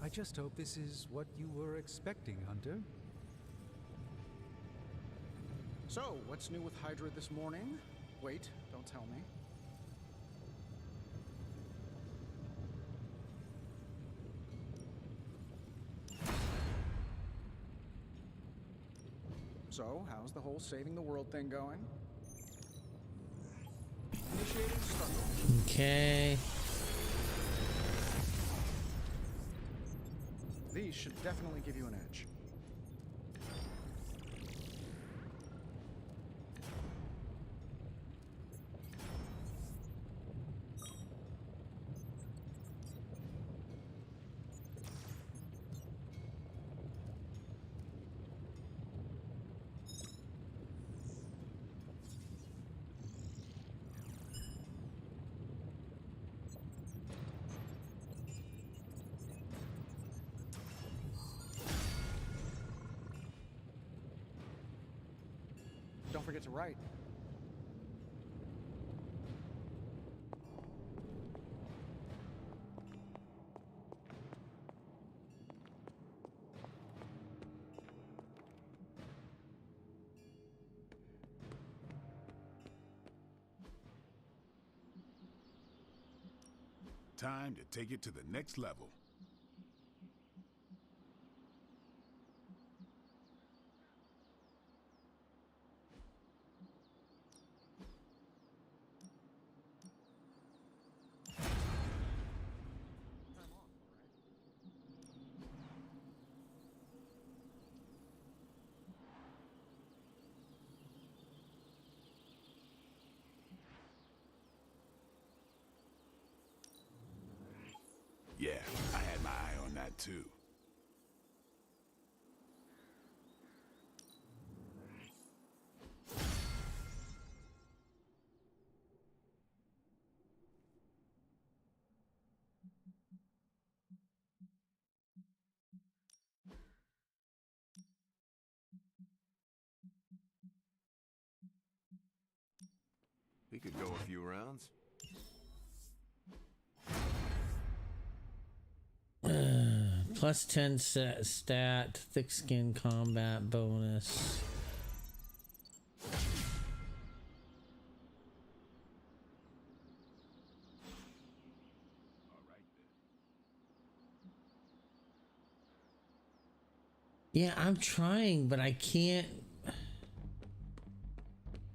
I just hope this is what you were expecting, Hunter. So, what's new with Hydra this morning? Wait, don't tell me. So, how's the whole saving the world thing going? Initiating start. Okay. These should definitely give you an edge. Don't forget to write. Time to take it to the next level. Yeah, I had my eye on that too. We could go a few rounds. Plus 10 stat, thick skin combat bonus. Yeah, I'm trying, but I can't.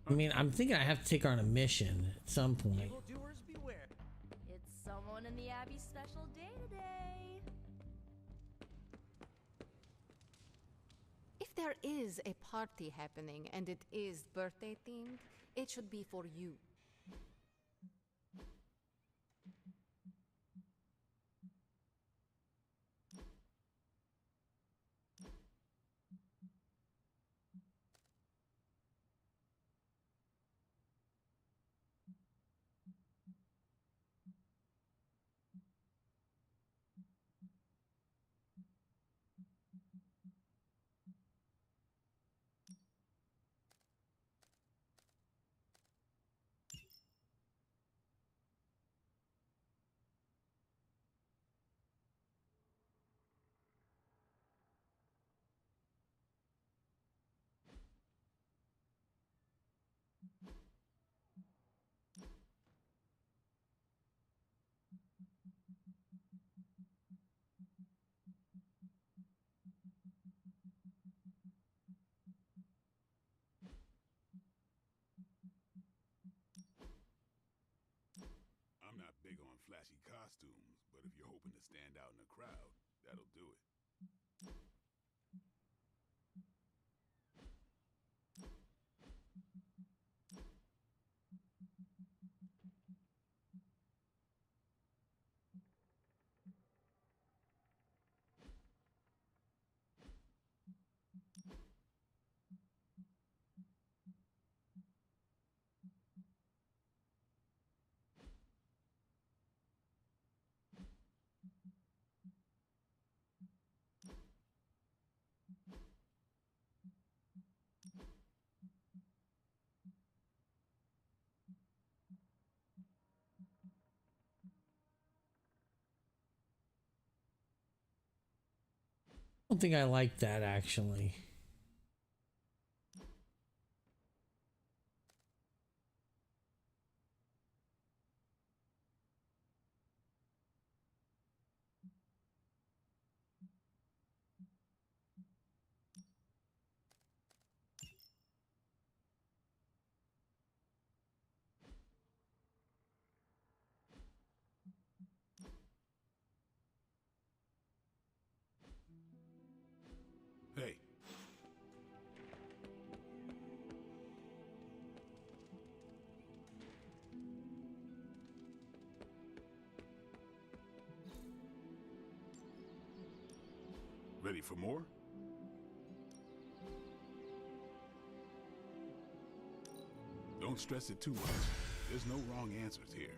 I mean, I'm thinking I have to take her on a mission at some point. Evildoers beware. It's someone in the Abbey's special day today. If there is a party happening and it is birthday themed, it should be for you. I'm not big on flashy costumes, but if you're hoping to stand out in a crowd, that'll do it. I don't think I like that actually. Hey. Ready for more? Don't stress it too much. There's no wrong answers here.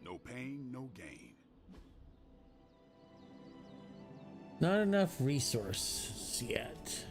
No pain, no gain. Not enough resources yet.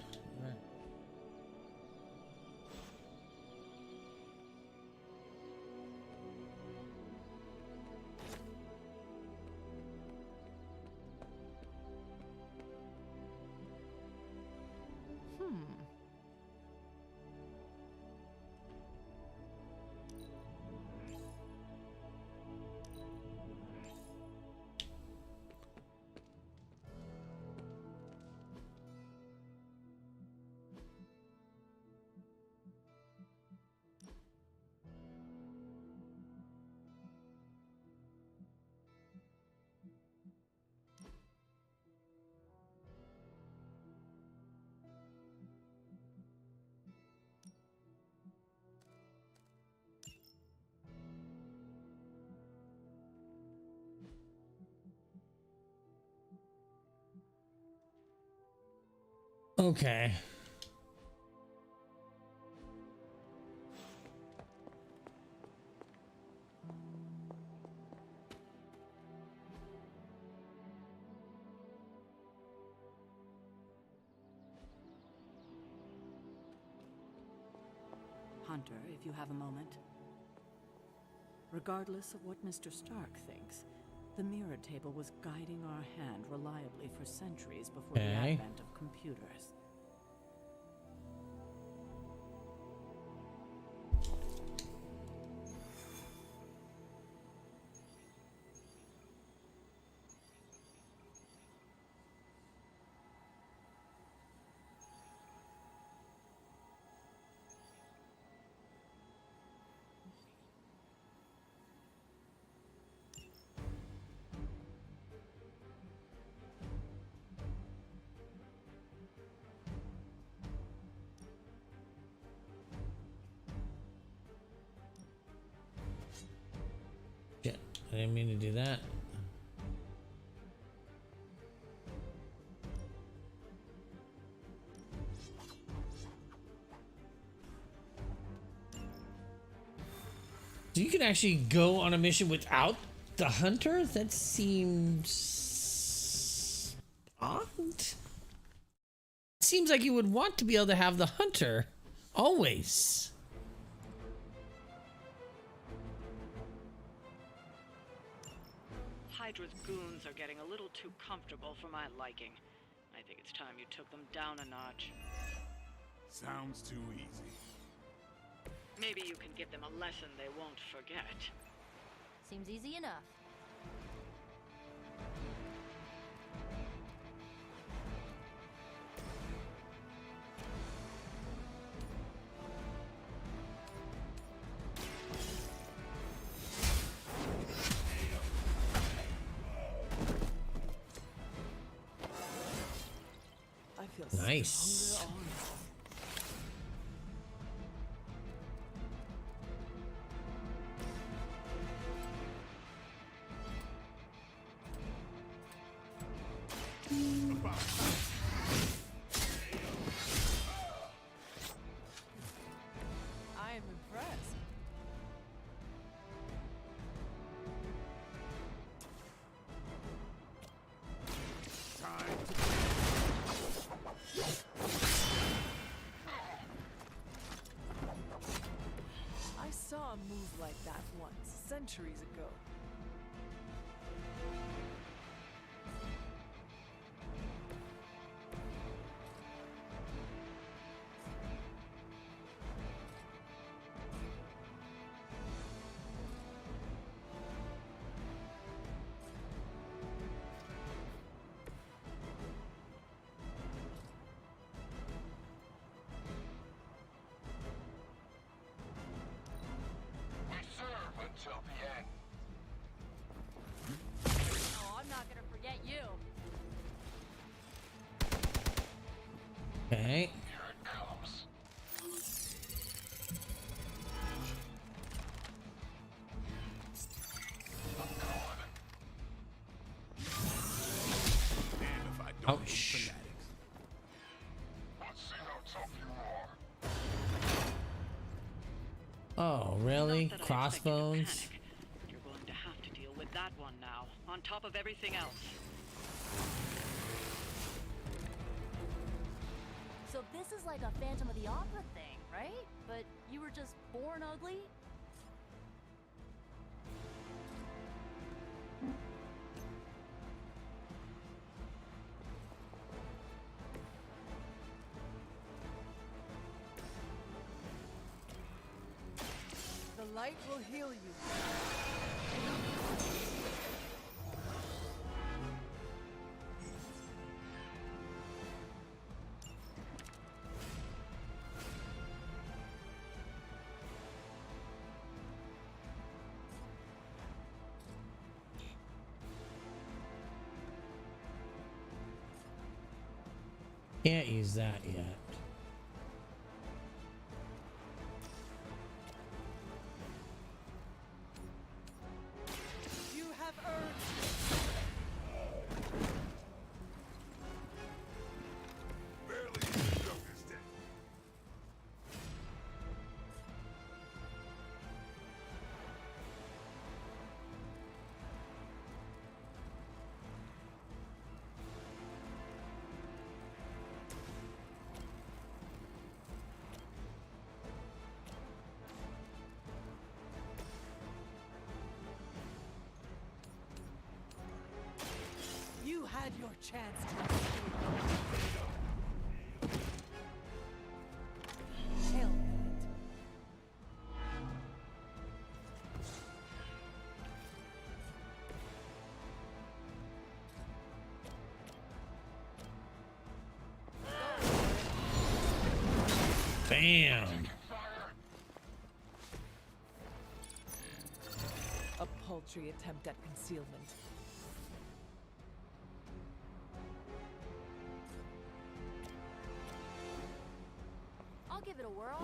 Okay. Hunter, if you have a moment. Regardless of what Mr. Stark thinks, the mirror table was guiding our hand reliably for centuries before the advent of computers. Shit, I didn't mean to do that. So you can actually go on a mission without the hunter? That seems odd. Seems like you would want to be able to have the hunter always. Hydra's goons are getting a little too comfortable for my liking. I think it's time you took them down a notch. Sounds too easy. Maybe you can give them a lesson they won't forget. Seems easy enough. I feel Nice. hunger on. I am impressed. I saw a move like that once, centuries ago. Until the end. Oh, I'm not gonna forget you. Okay. Here it comes. I'm gone. Damn if I don't hate Ouch. fanatics. Let's see how tough you are. Oh, really? Not that I expect you to Crossbones? panic. You're going to have to deal with that one now, on top of everything else. So this is like a Phantom of the Opera thing, right? But you were just born ugly? The light will heal you. Can't use that yet. You have earned. Barely even noticed it. You had your chance to escape. Hell with it. Bam. A paltry attempt at concealment. I'll give it a whirl.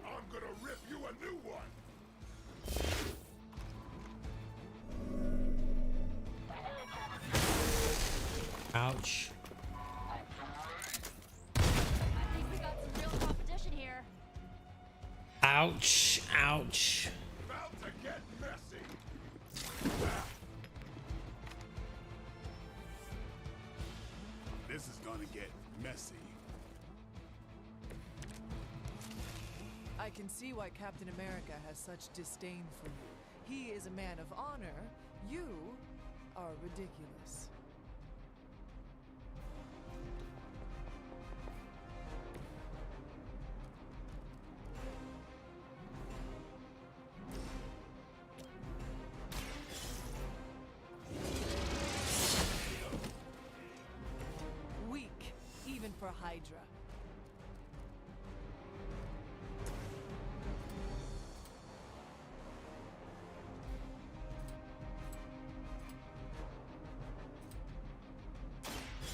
I'm gonna rip you a new one. Ouch. I think we got some real competition here. Ouch. Ouch. About to get messy. This is gonna get messy. I can see why Captain America has such disdain for you. He is a man of honor. You are ridiculous. Weak, even for Hydra.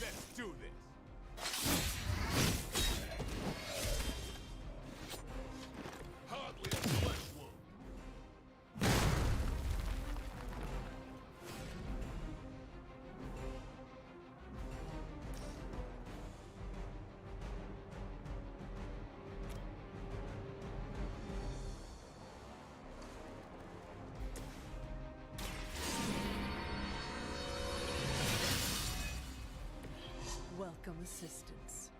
Let's do this. Hardly a flesh wound. Welcome assistance.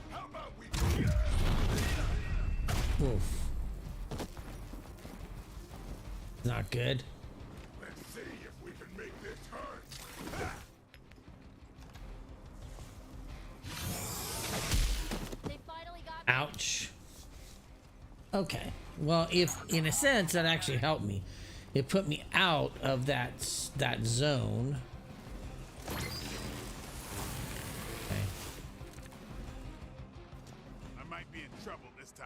How about we Oof. Not good. let's see if we can make this hurt. Ha! They finally got me. Ouch. Okay. Well, if in a sense that actually helped me. It put me out of that zone. Okay. I might be in trouble this time.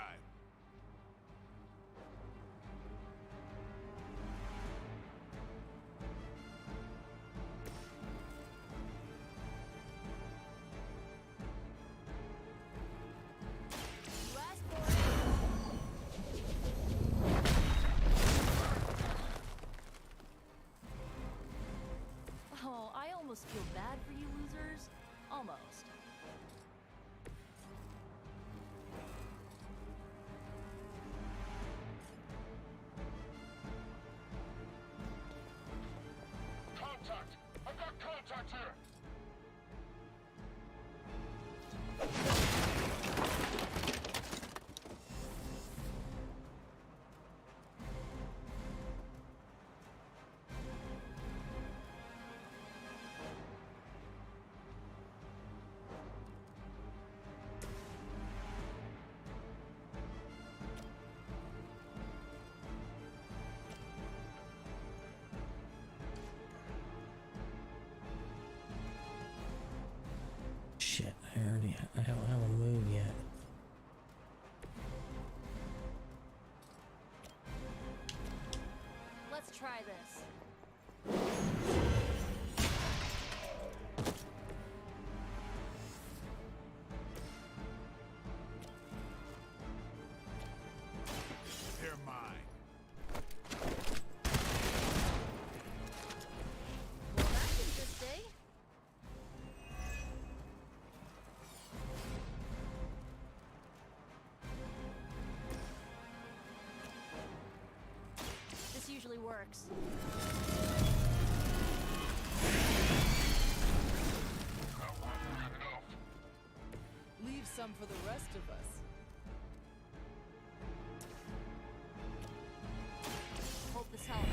Let's try this. They're mine. Well, that's interesting. This usually works. Leave some for the rest of us. Hope this helps.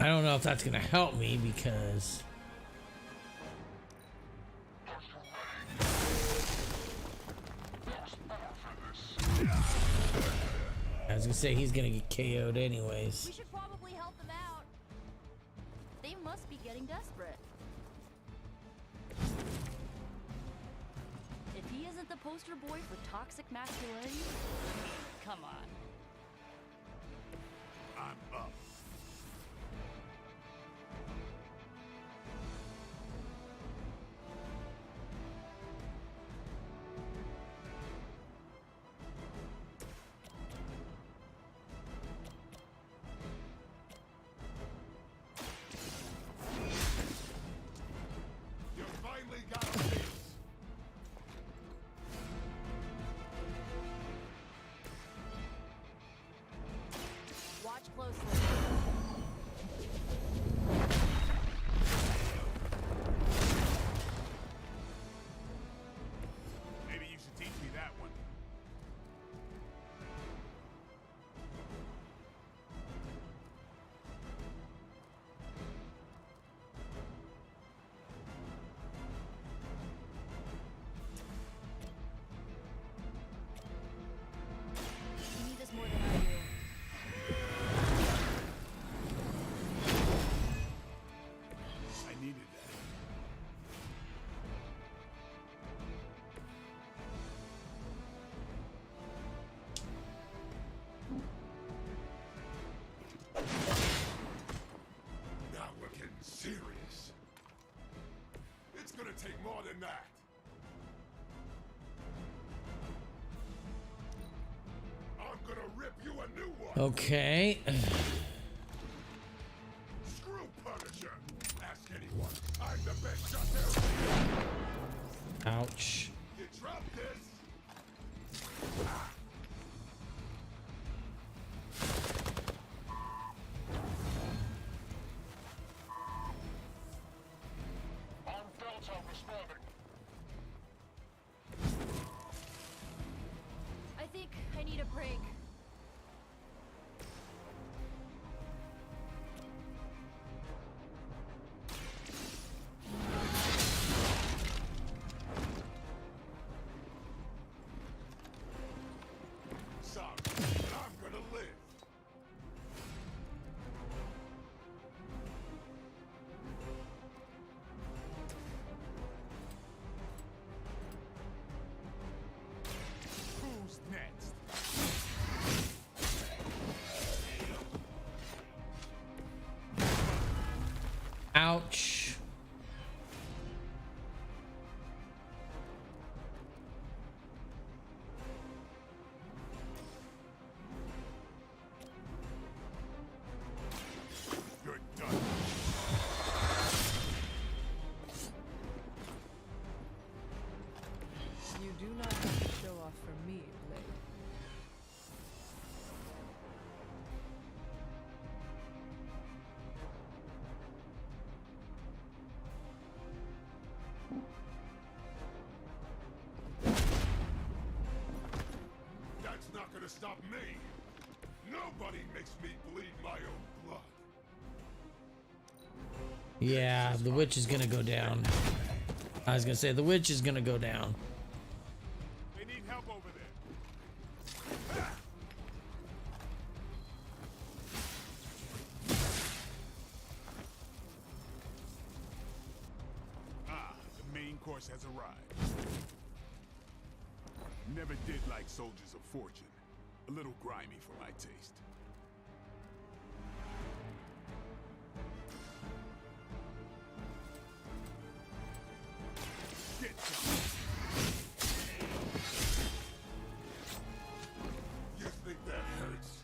I don't know if that's gonna help me because I was gonna say he's gonna get KO'd anyways. We should probably help them out. They must be getting desperate. If he isn't the poster boy for toxic masculinity, come on. I'm up. You finally got a piece. Watch closely. Maybe you should teach me that one. You need this more than I do. I needed that. Now we're getting serious. It's gonna take more than that. I'm gonna rip you a new one. Okay. Screw Punisher. Ask anyone. I'm the best shot there. Ouch. You drop this. I think I need a break. Sorry, but I'm gonna live. Who's next? Ouch. You're done. You do not have to show off for me, Blade. That's not gonna stop me. Nobody makes me bleed my own blood. Yeah, the witch is gonna go down. I was gonna say the witch is gonna go down. They need help over there. Ah, the main course has arrived. Never did like soldiers of fortune. A little grimy for my taste. Get some. You think that hurts?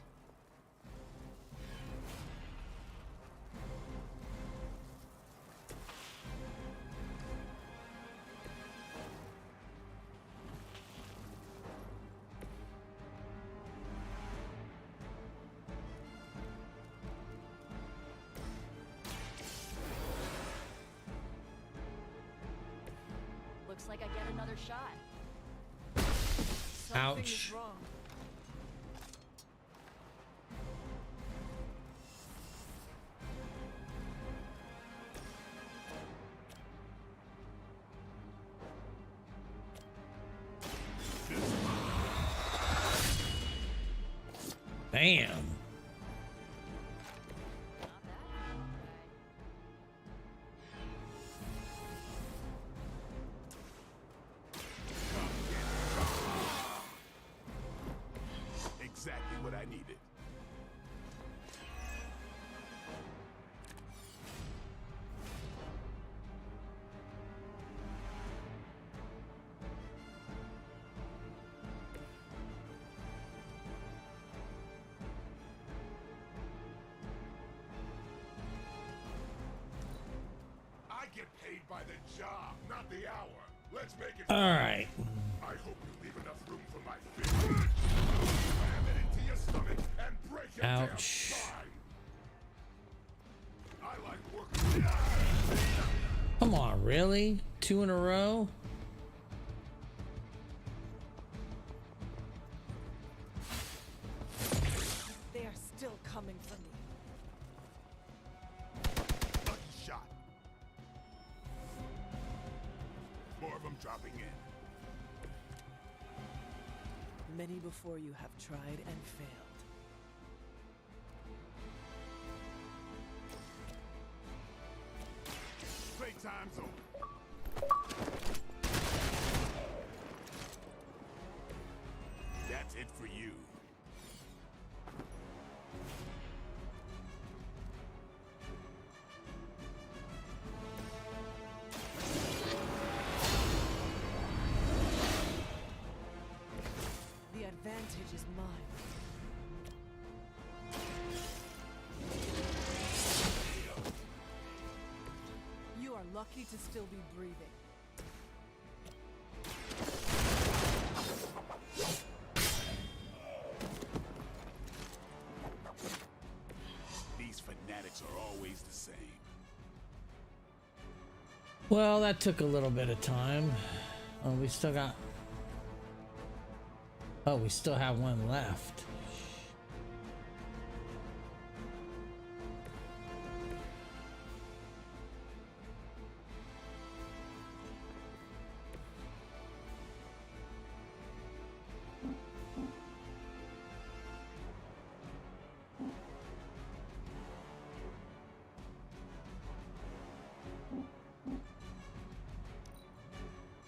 Looks like I get another shot. Something Ouch. is wrong. Damn. Exactly what I needed. I get paid by the job, not the hour. Let's make it. All right. I hope you leave enough room for my fist. Ram it into your stomach and break your damn Ouch. spine. I like working. Come on, really? 2 in a row? They are still coming for me. Lucky shot. More of them dropping in. Many before you have tried and failed. Playtime's over. That's it for you. The advantage is mine. You are lucky to still be breathing. These fanatics are always the same. Well, that took a little bit of time. Oh, we still got... Oh, we still have one left.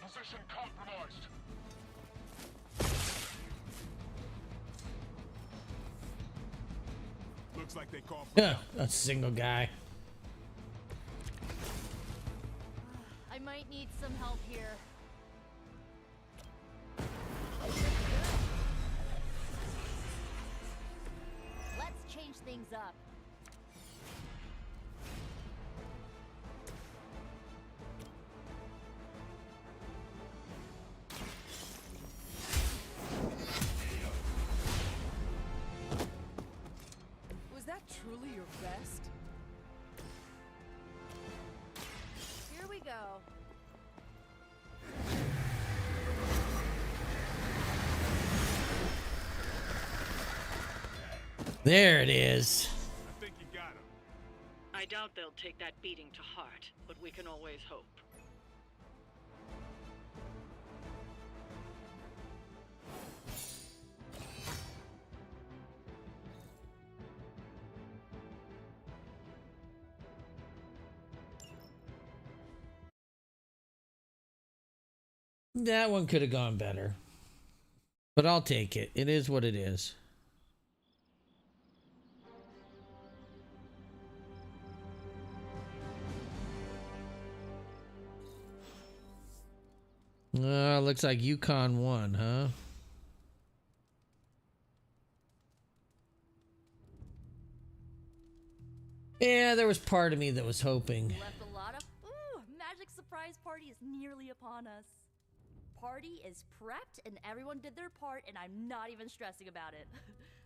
Position compromised. Looks like they call for Yeah, a single guy. I might need some help here. Let's change things up. Was that truly your best? Here we go. There it is. I think you got him. I doubt they'll take that beating to heart, but we can always hope. That one could have gone better. But I'll take it. It is what it is. Looks like Yukon won, huh? Yeah, there was part of me that was hoping. Left a lot of magic surprise party is nearly upon us. Party is prepped and everyone did their part and I'm not even stressing about it.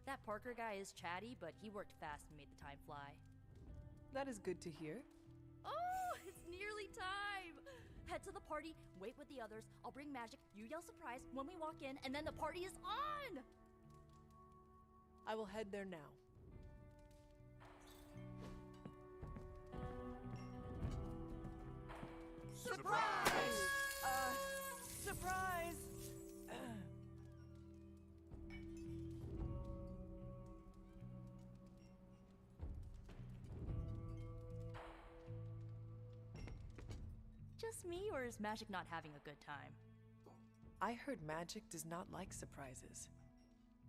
That Parker guy is chatty, but he worked fast and made the time fly. That is good to hear. Oh, it's nearly time. Head to the party, wait with the others. I'll bring magic, you yell surprise when we walk in, and then the party is on! I will head there now. Surprise! Surprise! Just me, or is Magic not having a good time? I heard Magic does not like surprises.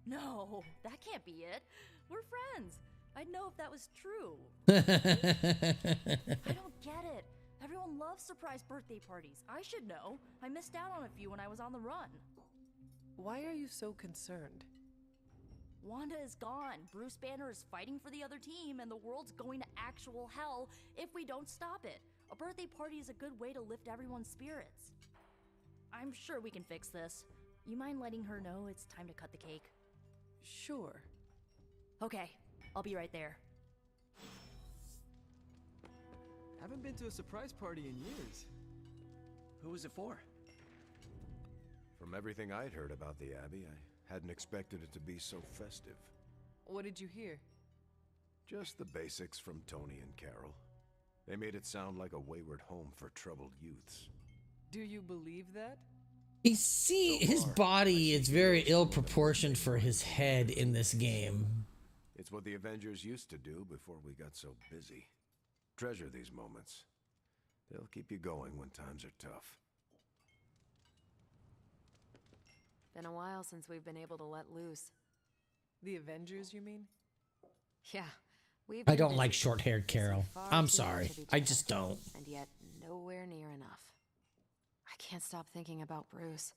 No, that can't be it. We're friends. I'd know if that was true. I don't get it. Everyone loves surprise birthday parties. I should know. I missed out on a few when I was on the run. Why are you so concerned? Wanda is gone. Bruce Banner is fighting for the other team, and the world's going to actual hell if we don't stop it. A birthday party is a good way to lift everyone's spirits. I'm sure we can fix this. You mind letting her know it's time to cut the cake? Sure. Okay, I'll be right there. Haven't been to a surprise party in years. Who was it for? From everything I'd heard about the Abbey, I hadn't expected it to be so festive. What did you hear? Just the basics from Tony and Carol. They made it sound like a wayward home for troubled youths. Do you believe that? You see, his body is very ill proportioned for his head in this game. It's what the Avengers used to do before we got so busy. Treasure these moments. They'll keep you going when times are tough. Been a while since we've been able to let loose. The Avengers, you mean? Yeah. I don't like short-haired Carol. I'm sorry. I just don't. And yet, nowhere near enough. I can't stop thinking about Bruce.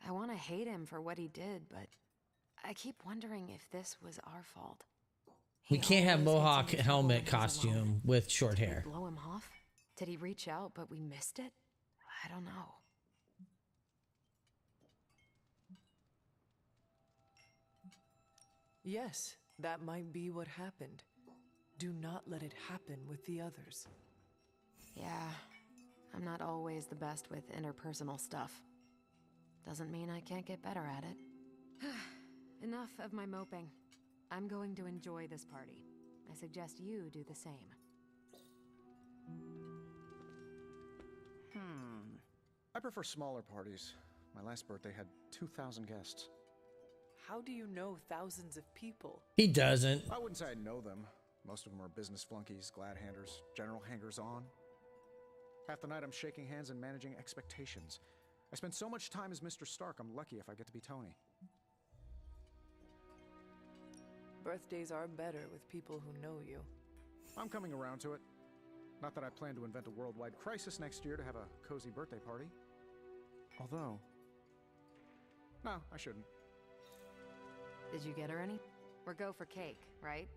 I want to hate him for what he did, but I keep wondering if this was our fault. We can't have Mohawk helmet costume with short hair. Did we blow him off? Did he reach out, but we missed it? I don't know. Yes, that might be what happened. Do not let it happen with the others. Yeah, I'm not always the best with interpersonal stuff. Doesn't mean I can't get better at it. Enough of my moping. I'm going to enjoy this party. I suggest you do the same. I prefer smaller parties. My last birthday had 2,000 guests. How do you know thousands of people? He doesn't. I wouldn't say I know them. Most of them are business flunkies, glad-handers, general hangers-on. Half the night I'm shaking hands and managing expectations. I spend so much time as Mr. Stark, I'm lucky if I get to be Tony. Birthdays are better with people who know you. I'm coming around to it. Not that I plan to invent a worldwide crisis next year to have a cozy birthday party. Although... No, I shouldn't. Did you get her any? Or go for cake, right?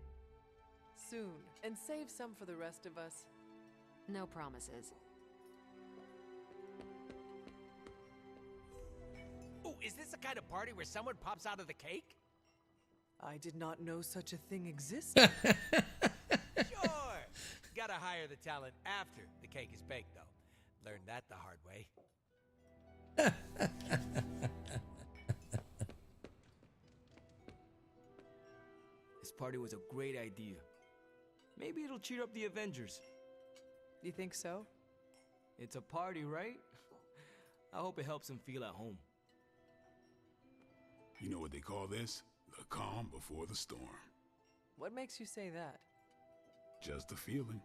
Soon. And save some for the rest of us. No promises. Ooh, is this the kind of party where someone pops out of the cake? I did not know such a thing existed. Sure! Gotta hire the talent after the cake is baked, though. Learned that the hard way. This party was a great idea. Maybe it'll cheer up the Avengers. You think so? It's a party, right? I hope it helps them feel at home. You know what they call this? The calm before the storm. What makes you say that? Just a feeling.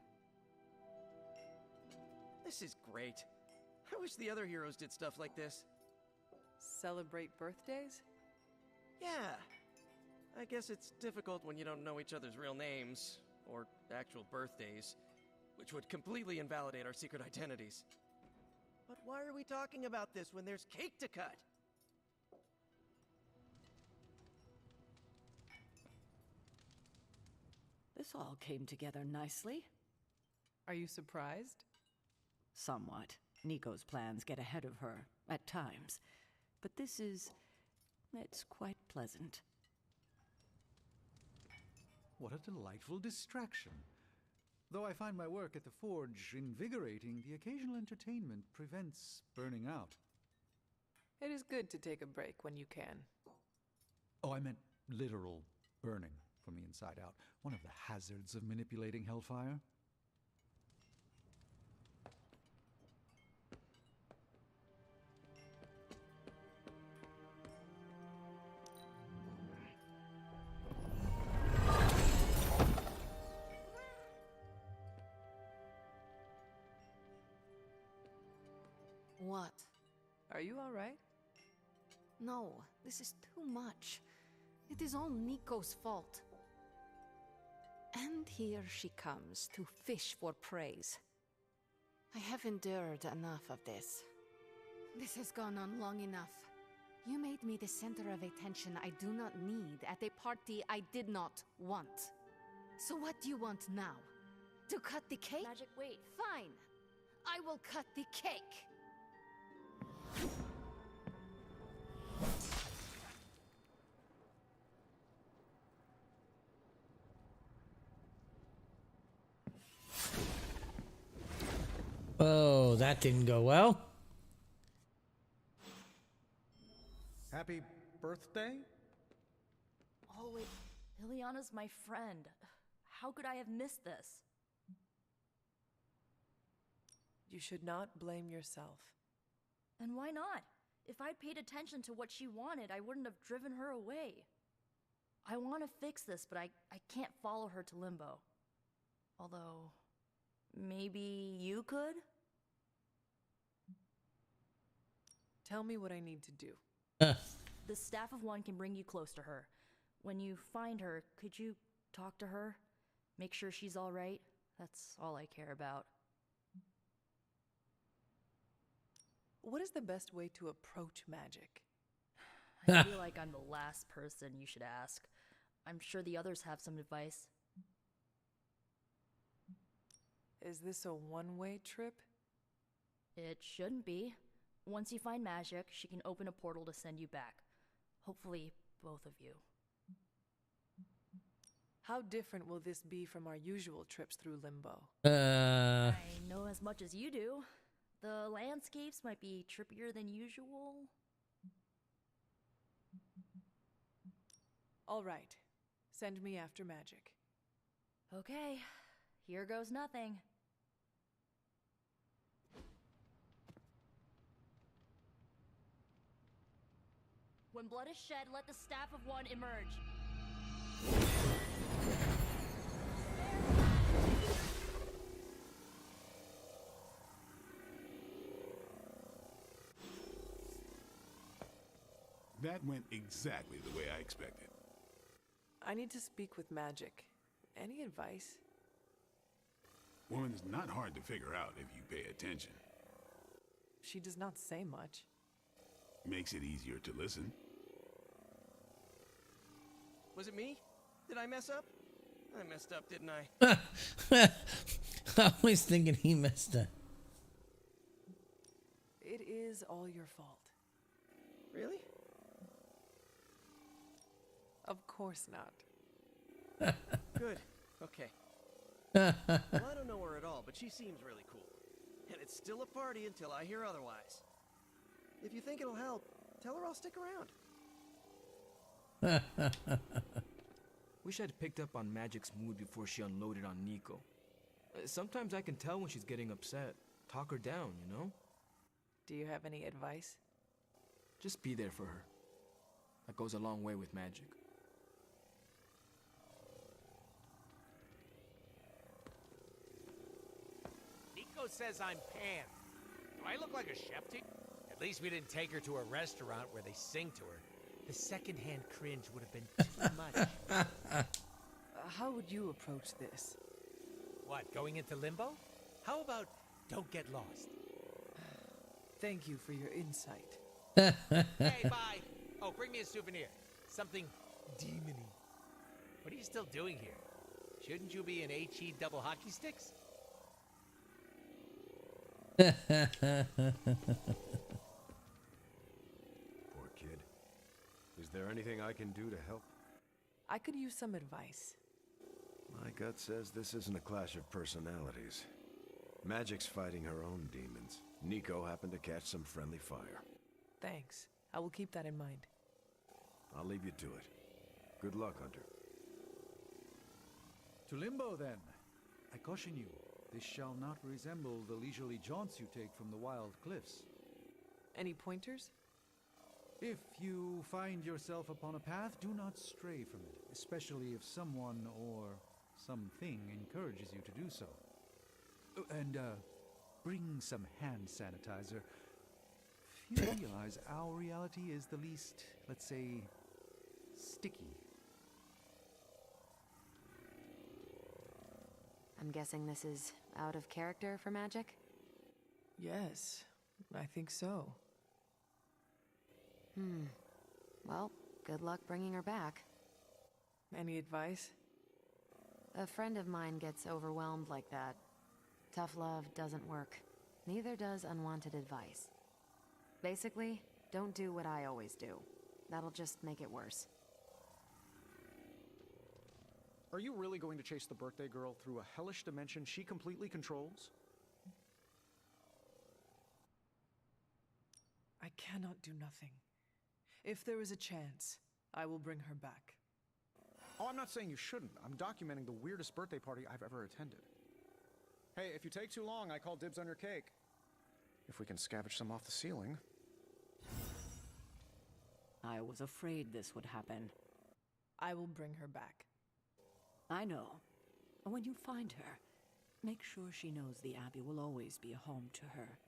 This is great. I wish the other heroes did stuff like this. Celebrate birthdays? Yeah. I guess it's difficult when you don't know each other's real names, or actual birthdays, which would completely invalidate our secret identities. But why are we talking about this when there's cake to cut? This all came together nicely. Are you surprised? Somewhat. Nico's plans get ahead of her, at times. But it's quite pleasant. What a delightful distraction. Though I find my work at the forge invigorating, the occasional entertainment prevents burning out. It is good to take a break when you can. Oh, I meant literal burning from the inside out. One of the hazards of manipulating hellfire. What? Are you all right? No, this is too much. It is all Nico's fault. And here she comes to fish for praise. I have endured enough of this. This has gone on long enough. You made me the center of attention I do not need at a party I did not want. So what do you want now? To cut the cake? Magic, wait. Fine. I will cut the cake. Oh, that didn't go well. Happy birthday? Oh, wait. Liliana's my friend. How could I have missed this? You should not blame yourself. And why not? If I'd paid attention to what she wanted, I wouldn't have driven her away. I want to fix this, but I can't follow her to Limbo. Although, maybe you could? Tell me what I need to do. The Staff of One can bring you close to her. When you find her, could you talk to her? Make sure she's all right? That's all I care about. What is the best way to approach magic? I feel like I'm the last person you should ask. I'm sure the others have some advice. Is this a one-way trip? It shouldn't be. Once you find magic, she can open a portal to send you back. Hopefully, both of you. How different will this be from our usual trips through Limbo? I know as much as you do. The landscapes might be trippier than usual. All right. Send me after magic. Okay. Here goes nothing. When blood is shed, let the Staff of One emerge. That went exactly the way I expected. I need to speak with magic. Any advice? Woman's not hard to figure out if you pay attention. She does not say much. Makes it easier to listen. Was it me? Did I mess up? I messed up, didn't I? I was thinking he messed up. It is all your fault. Really? Of course not. Good. Okay. Well, I don't know her at all, but she seems really cool. And it's still a party until I hear otherwise. If you think it'll help, tell her I'll stick around. Wish I'd picked up on Magic's mood before she unloaded on Nico. Sometimes I can tell when she's getting upset. Talk her down, you know? Do you have any advice? Just be there for her. That goes a long way with Magic. Nico says I'm Pan. Do I look like a skeptic? At least we didn't take her to a restaurant where they sing to her. The secondhand cringe would have been too much. How would you approach this? What, going into limbo? How about don't get lost? Thank you for your insight. Hey, bye. Oh, bring me a souvenir. Something demony. What are you still doing here? Shouldn't you be in HE double hockey sticks? Poor kid. Is there anything I can do to help? I could use some advice. My gut says this isn't a clash of personalities. Magic's fighting her own demons. Nico happened to catch some friendly fire. Thanks. I will keep that in mind. I'll leave you to it. Good luck, Hunter. To Limbo, then. I caution you, this shall not resemble the leisurely jaunts you take from the wild cliffs. Any pointers? If you find yourself upon a path, do not stray from it, especially if someone or something encourages you to do so. Oh, and, bring some hand sanitizer. You realize our reality is the least, let's say, sticky. I'm guessing this is out of character for magic? Yes, I think so. Well, good luck bringing her back. Any advice? A friend of mine gets overwhelmed like that. Tough love doesn't work. Neither does unwanted advice. Basically, don't do what I always do. That'll just make it worse. Are you really going to chase the birthday girl through a hellish dimension she completely controls? I cannot do nothing. If there is a chance, I will bring her back. Oh, I'm not saying you shouldn't. I'm documenting the weirdest birthday party I've ever attended. Hey, if you take too long, I call dibs on your cake. If we can scavenge some off the ceiling. I was afraid this would happen. I will bring her back. I know. When you find her, make sure she knows the Abbey will always be a home to her.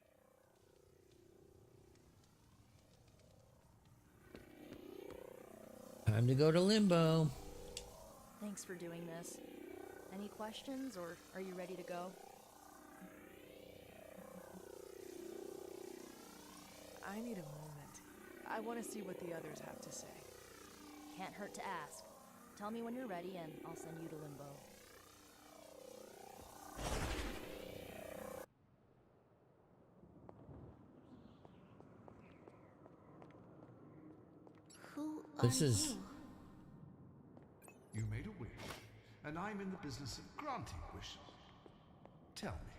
Time to go to Limbo. Thanks for doing this. Any questions, or are you ready to go? I need a moment. I want to see what the others have to say. Can't hurt to ask. Tell me when you're ready and I'll send you to Limbo. Who This are is... you? You made a wish, and I'm in the business of granting wishes. Tell me,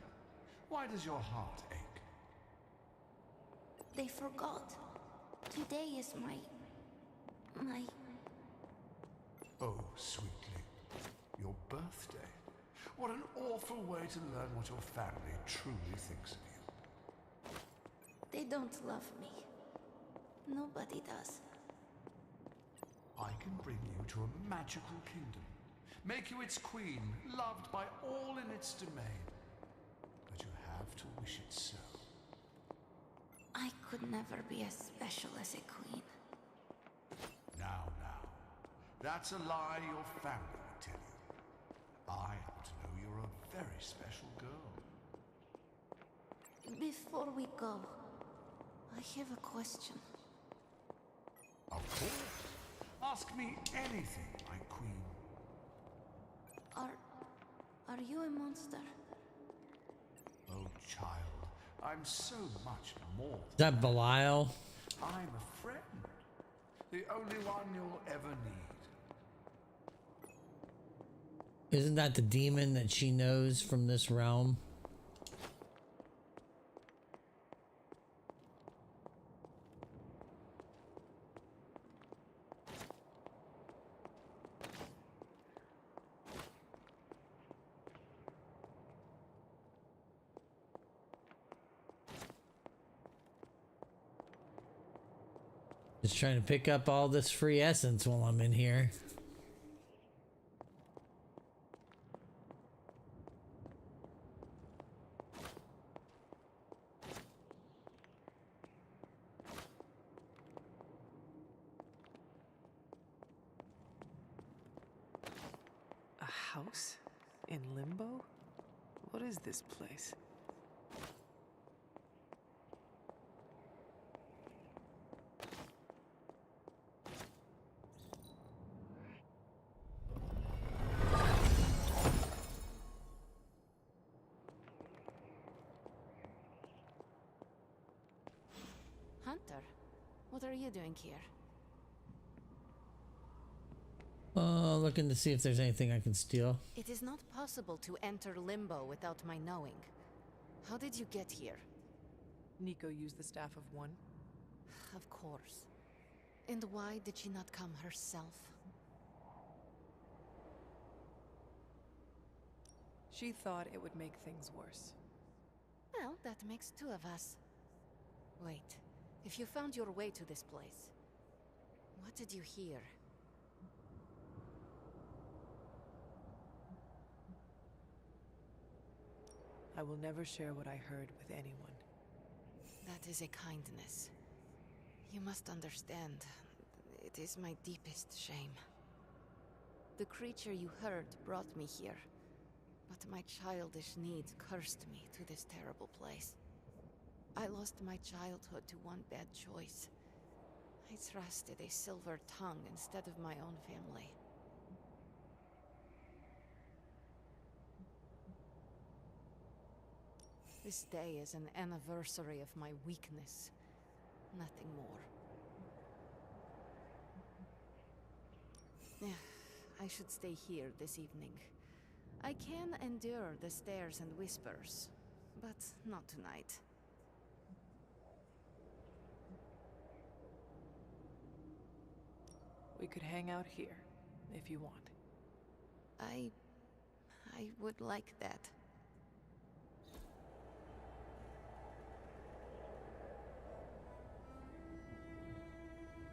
why does your heart ache? They forgot. Today is my... Oh, sweetly, your birthday. What an awful way to learn what your family truly thinks of you. They don't love me. Nobody does. I can bring you to a magical kingdom, make you its queen, loved by all in its domain. But you have to wish it so. I could never be as special as a queen. Now. That's a lie your family would tell you. I happen to know you're a very special girl. Before we go, I have a question. Of course. Ask me anything, my queen. Are you a monster? Oh, child, I'm so much more Is that Belial? I'm a friend. The only one you'll ever need. Isn't that the demon that she knows from this realm? Just trying to pick up all this free essence while I'm in here. house? In Limbo? What is this place? Hunter, what are you doing here? Looking to see if there's anything I can steal. It is not possible to enter Limbo without my knowing. How did you get here? Nico used the Staff of One? Of course. And why did she not come herself? She thought it would make things worse. Well, that makes two of us. Wait, if you found your way to this place, what did you hear? I will never share what I heard with anyone. That is a kindness. You must understand, it is my deepest shame. The creature you heard brought me here, but my childish needs cursed me to this terrible place. I lost my childhood to one bad choice. I trusted a silver tongue instead of my own family. This day is an anniversary of my weakness. Nothing more. I should stay here this evening. I can endure the stares and whispers, but not tonight. We could hang out here, if you want. I would like that.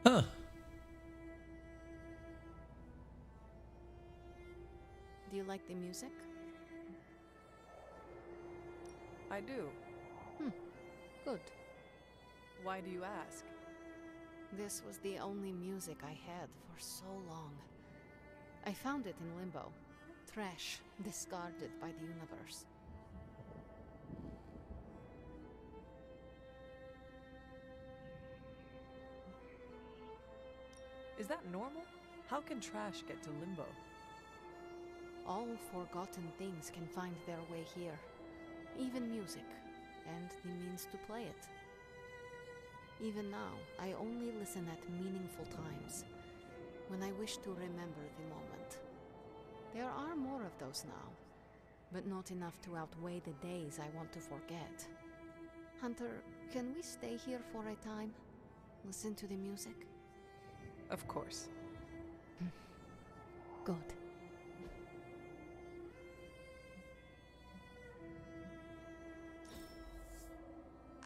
Huh. Do you like the music? I do. Good. Why do you ask? This was the only music I had for so long. I found it in Limbo. Trash, discarded by the universe. Is that normal? How can trash get to Limbo? All forgotten things can find their way here. Even music, and the means to play it. Even now, I only listen at meaningful times, when I wish to remember the moment. There are more of those now, but not enough to outweigh the days I want to forget. Hunter, can we stay here for a time? Listen to the music? Of course. Good.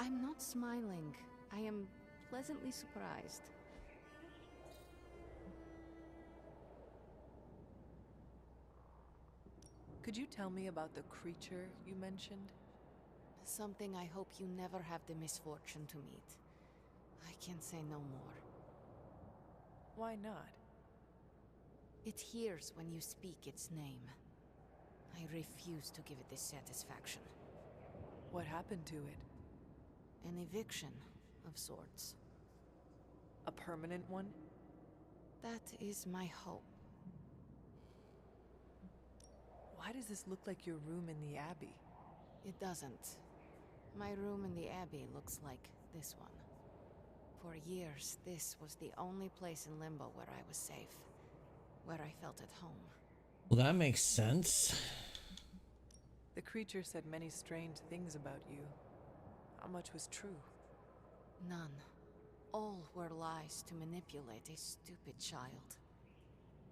I'm not smiling. I am pleasantly surprised. Could you tell me about the creature you mentioned? Something I hope you never have the misfortune to meet. I can say no more. Why not? It hears when you speak its name. I refuse to give it this satisfaction. What happened to it? An eviction of sorts. A permanent one? That is my hope. Why does this look like your room in the Abbey? It doesn't. My room in the Abbey looks like this one. For years, this was the only place in Limbo where I was safe. Where I felt at home. Well, that makes sense. The creature said many strange things about you. How much was true? None. All were lies to manipulate a stupid child.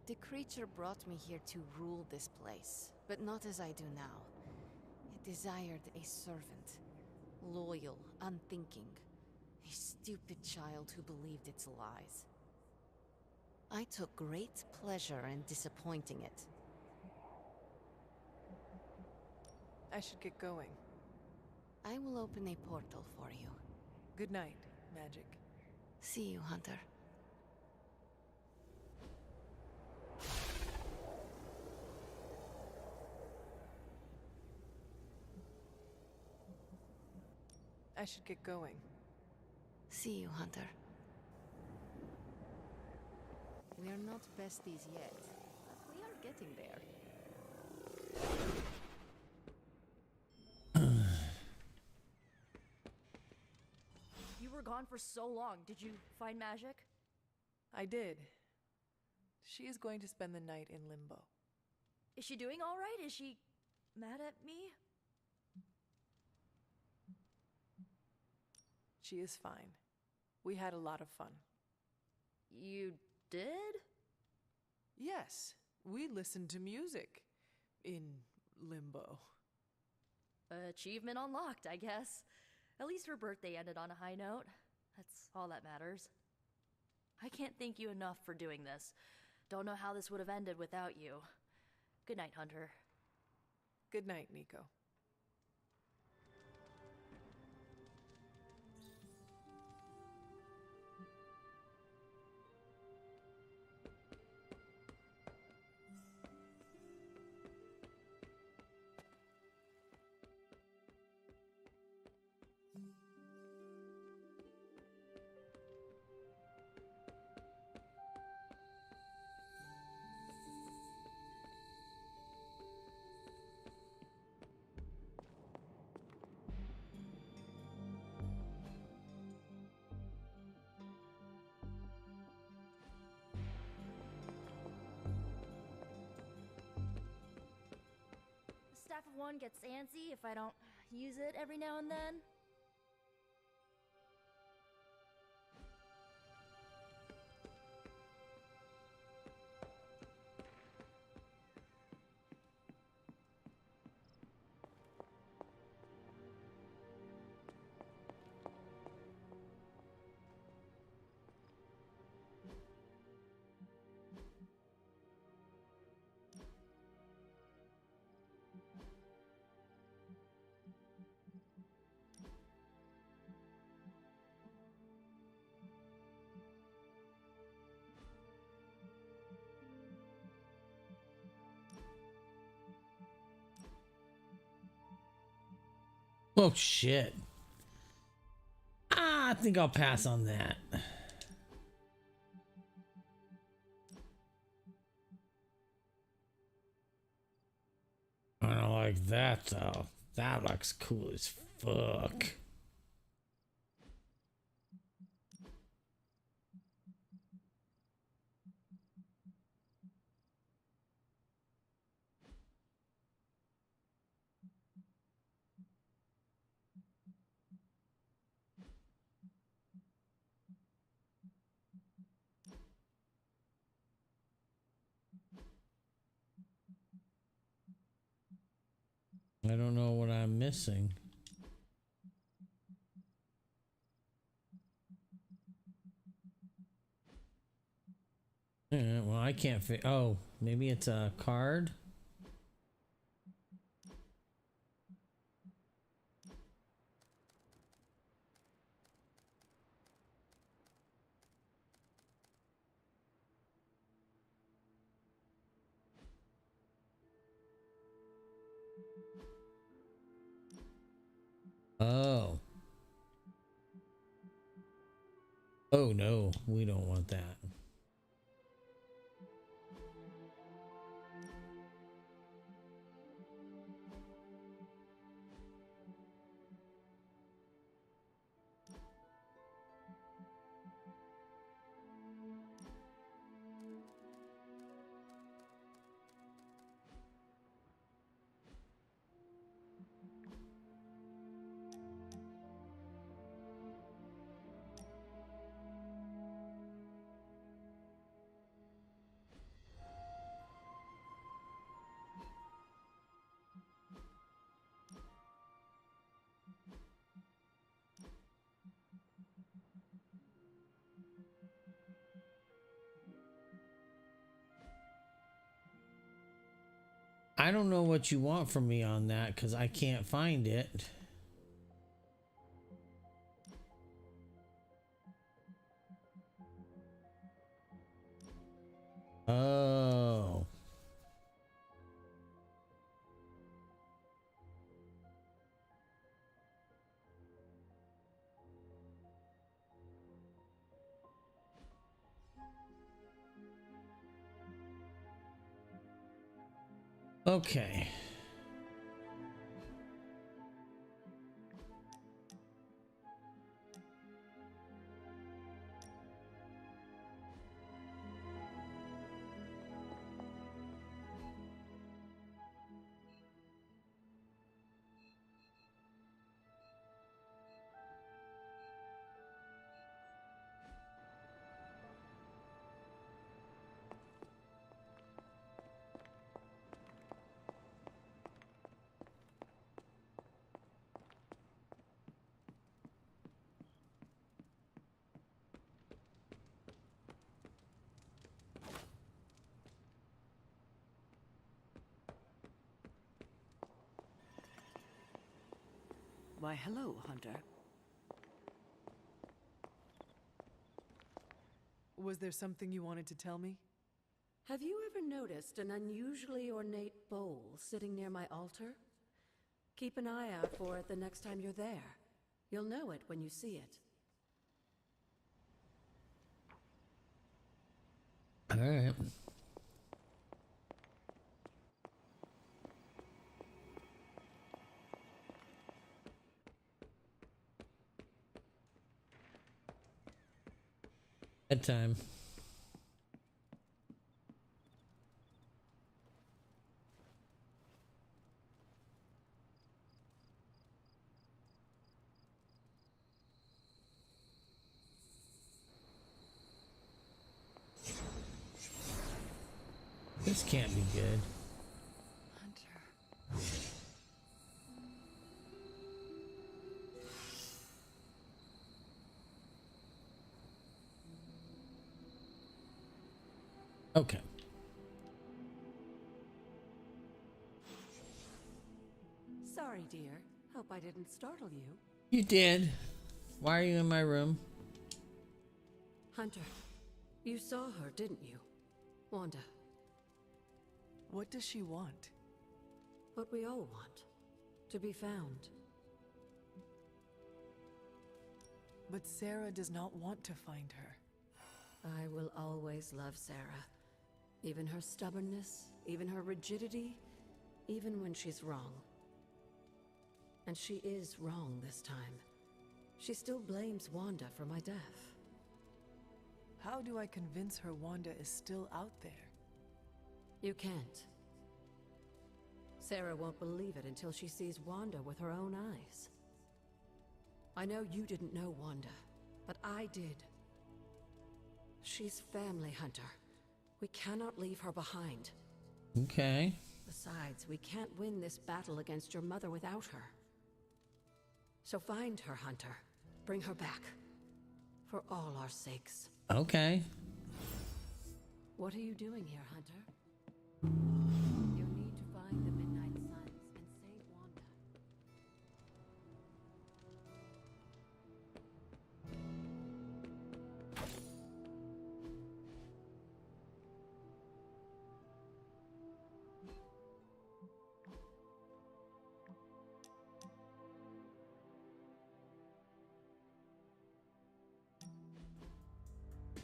The creature brought me here to rule this place, but not as I do now. It desired a servant. Loyal, unthinking. A stupid child who believed its lies. I took great pleasure in disappointing it. I should get going. I will open a portal for you. Good night, Magic. See you, Hunter. should get going. See you, Hunter. We are not besties yet, but we are getting there. You were gone for so long. Did you find magic? I did. She is going to spend the night in limbo. Is she doing all right? Is she mad at me? She is fine. We had a lot of fun. You did? Yes, we listened to music in limbo. Achievement unlocked, I guess. At least her birthday ended on a high note. That's all that matters. I can't thank you enough for doing this. Don't know how this would have ended without you. Good night, Hunter. Good night, Nico. Staff of One gets antsy if I don't use it every now and then. Oh shit. I think I'll pass on that. I don't like that though. That looks cool as fuck. I don't know what I'm missing. Yeah, well, I can't fit. Oh, maybe it's a card. Oh. Oh no, we don't want that. I don't know what you want from me on that because I can't find it. Oh. Okay. Why, hello, Hunter. Was there something you wanted to tell me? Have you ever noticed an unusually ornate bowl sitting near my altar? Keep an eye out for it the next time you're there. You'll know it when you see it. All right. Bedtime. This can't be good. Okay. Sorry, dear. Hope I didn't startle you. You did. Why are you in my room? Hunter, you saw her, didn't you? Wanda. What does she want? What we all want. To be found. But Sarah does not want to find her. I will always love Sarah. Even her stubbornness, even her rigidity, even when she's wrong. And she is wrong this time. She still blames Wanda for my death. How do I convince her Wanda is still out there? You can't. Sarah won't believe it until she sees Wanda with her own eyes. I know you didn't know Wanda, but I did. She's family, Hunter. We cannot leave her behind. Okay. Besides, we can't win this battle against your mother without her. So find her, Hunter. Bring her back. For all our sakes. Okay. What are you doing here, Hunter? You need to find the Midnight Suns and save Wanda.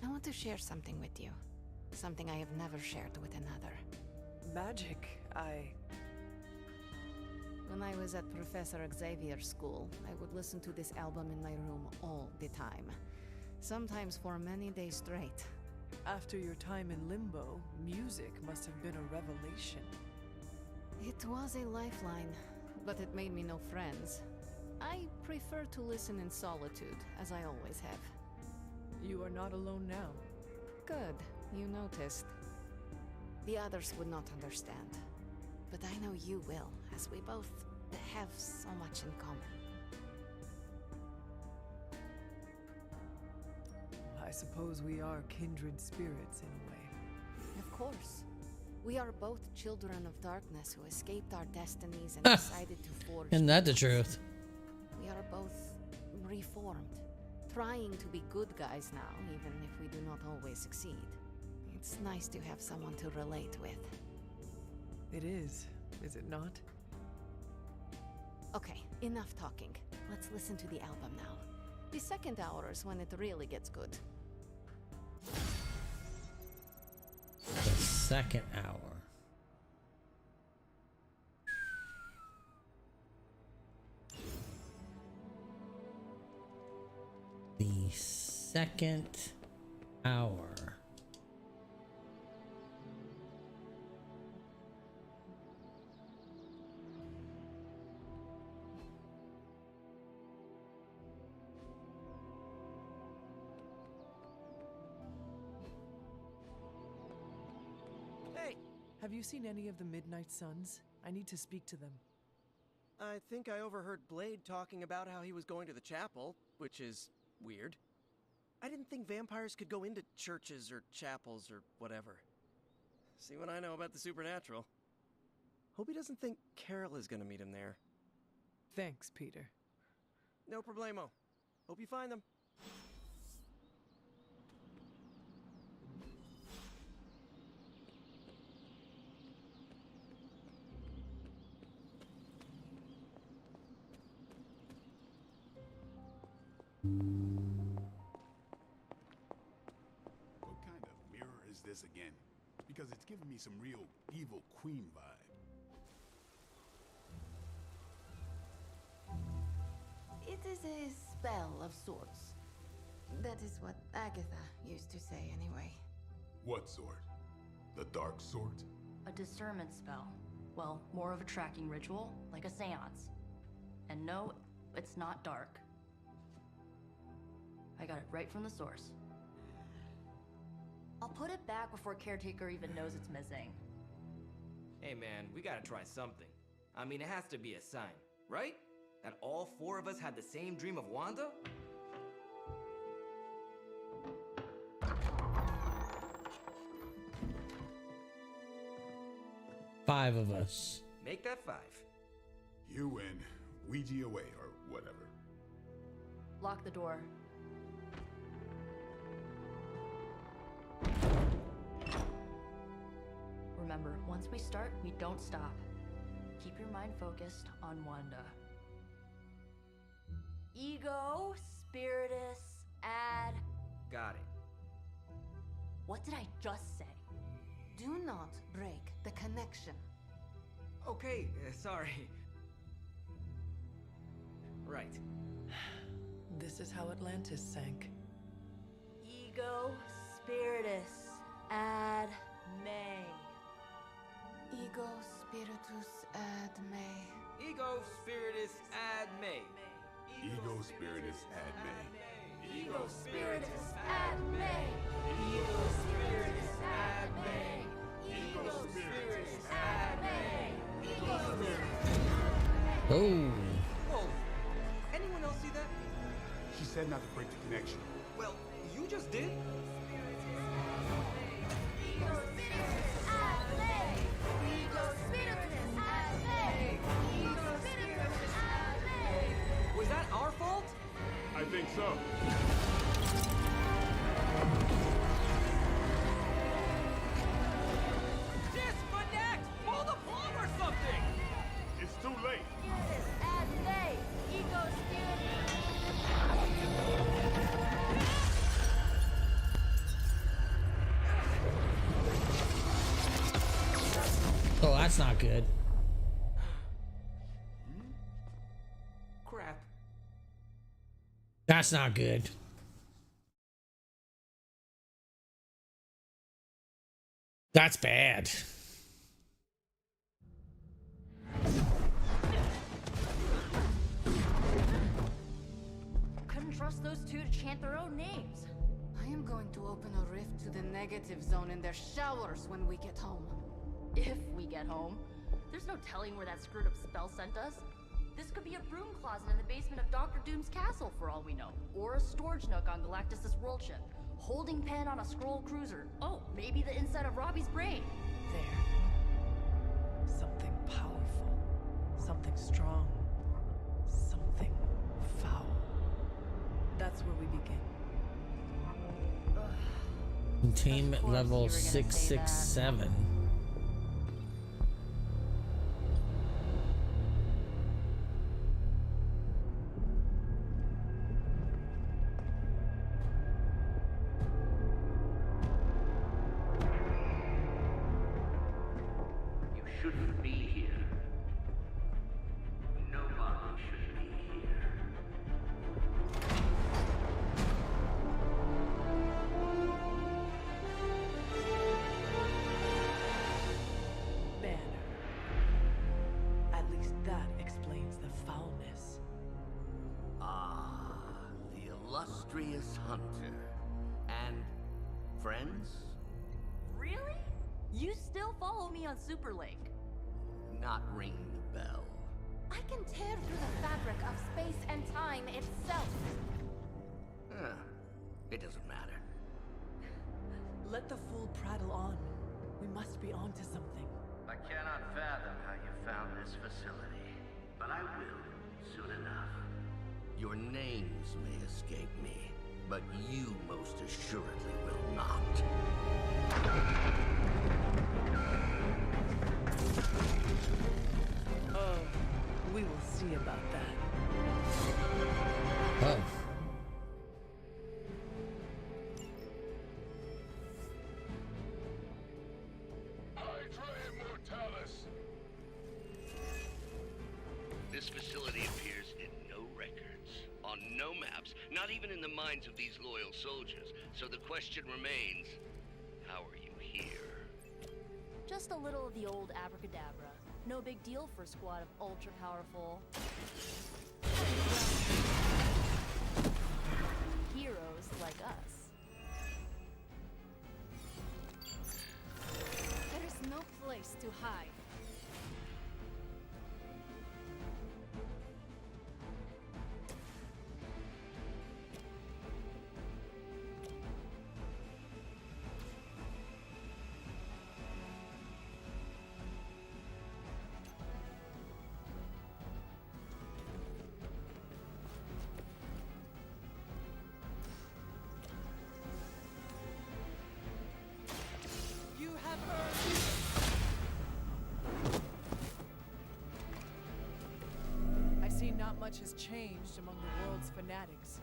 I want to share something with you. Something I have never shared with another. Magic, When I was at Professor Xavier's school, I would listen to this album in my room all the time. Sometimes for many days straight. After your time in Limbo, music must have been a revelation. It was a lifeline, but it made me no friends. I prefer to listen in solitude, as I always have. You are not alone now. Good, you noticed. The others would not understand. But I know you will, as we both have so much in common. I suppose we are kindred spirits in a way. Of course. We are both children of darkness who escaped our destinies and decided to forge... Isn't that the truth? We are both reformed, trying to be good guys now, even if we do not always succeed. It's nice to have someone to relate with. It is it not? Okay, enough talking. Let's listen to the album now. The second hour is when it really gets good. The second hour. second hour. Hey! Have you seen any of the Midnight Suns? I need to speak to them. I think I overheard Blade talking about how he was going to the chapel, which is weird. I didn't think vampires could go into churches or chapels or whatever. See what I know about the supernatural. Hope he doesn't think Carol is gonna meet him there. Thanks, Peter. No problemo. Hope you find them. What kind of mirror is this again? Because it's giving me some real evil queen vibe. It is a spell of sorts. That is what Agatha used to say anyway. What sort? The dark sort? A discernment spell. Well, more of a tracking ritual, like a seance. And no, it's not dark. I got it right from the source. I'll put it back before Caretaker even knows it's missing. Hey man, we gotta try something. I mean, it has to be a sign, right? That all four of us had the same dream of Wanda? Five of us. Make that 5. You win. Ouija away, or whatever. Lock the door. Remember, once we start, we don't stop. Keep your mind focused on Wanda. Ego, Spiritus, add... Got it. What did I just say? Do not break the connection. Okay, sorry. Right. This is how Atlantis sank. Ego, Spiritus, ad me. Ego spiritus ad me. Ego Spiritus ad me. Ego Spiritus ad me. Ego Spiritus ad me. Ego Spiritus ad me. Ego Spiritus ad me. Ego Spiritus. Oh. Whoa. Anyone else see that? She said not to break the connection. Well, you just did. Ego Spiritus ad me. Ego Spiritus ad me. Ego Spiritus ad me. Was that our fault? I think so. Disconnect! Pull the plug or something! It's too late. Spiritus ad me. Ego Spiritus. Oh, that's not good. Crap. That's not good. That's bad. Couldn't trust those two to chant their own names. I am going to open a rift to the negative zone in their showers when we get home. If we get home. There's no telling where that screwed up spell sent us. This could be a broom closet in the basement of Dr. Doom's castle for all we know. Or a storage nook on Galactus' world ship. Holding pen on a scroll cruiser. Oh, maybe the inside of Robbie's brain. There. Something powerful. Something strong. Something foul. That's where we begin. Containment level you were gonna say that. 667. You shouldn't be here. Nobody should be here. illustrious hunter. And friends? Really? You still follow me on Superlink? Not ringing the bell. I can tear through the fabric of space and time itself. Huh. It doesn't matter. Let the fool prattle on. We must be onto something. I cannot fathom how you found this facility, but I will soon enough. Your names may escape me, but you most assuredly will not. Oh, we will see about that. Oh. This facility appears in no records, on no maps, not even in the minds of these loyal soldiers. So the question remains, how are you here? Just a little of the old abracadabra. No big deal for a squad of ultra-powerful heroes like us. There is no place to hide. You have earned. I see not much has changed among the world's fanatics.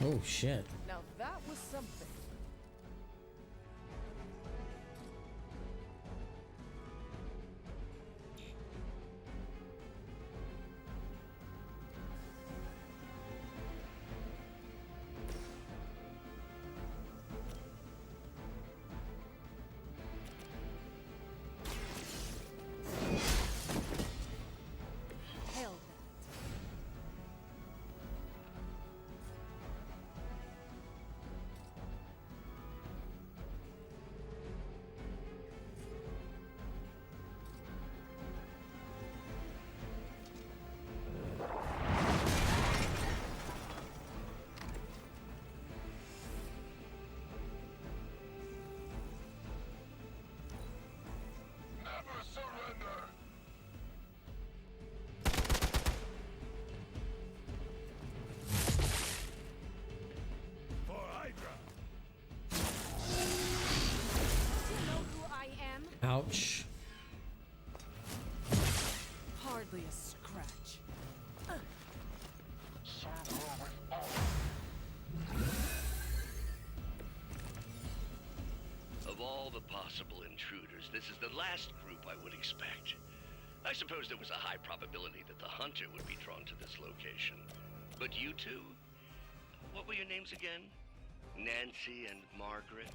Oh shit. Now that was something. Hell that. Never surrender! For Hydra! Do you know who I am? Ouch. Hardly a scratch. Of all the possible intruders, this is the last group I would expect. I suppose there was a high probability that the hunter would be drawn to this location. But you two? What were your names again? Nancy and Margaret?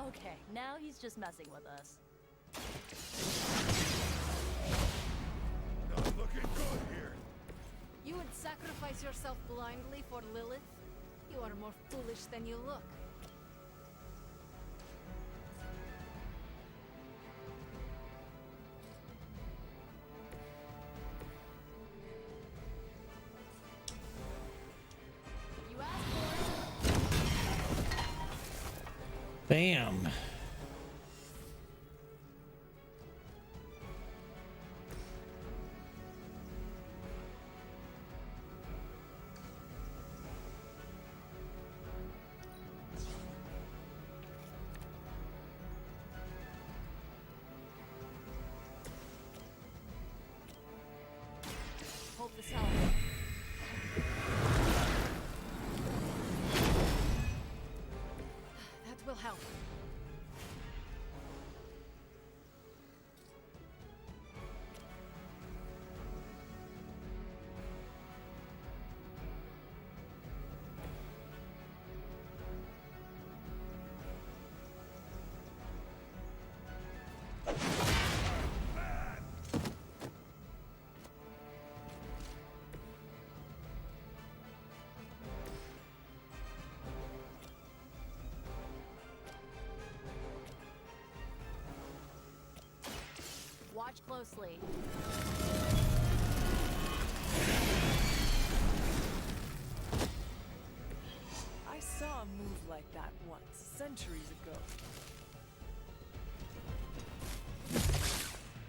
Okay, now he's just messing with us. Not looking good here. You would sacrifice yourself blindly for Lillith? You are more foolish than you look. You asked for it. Bam. Hold this out. That will help. watch closely. I saw a move like that once, centuries ago.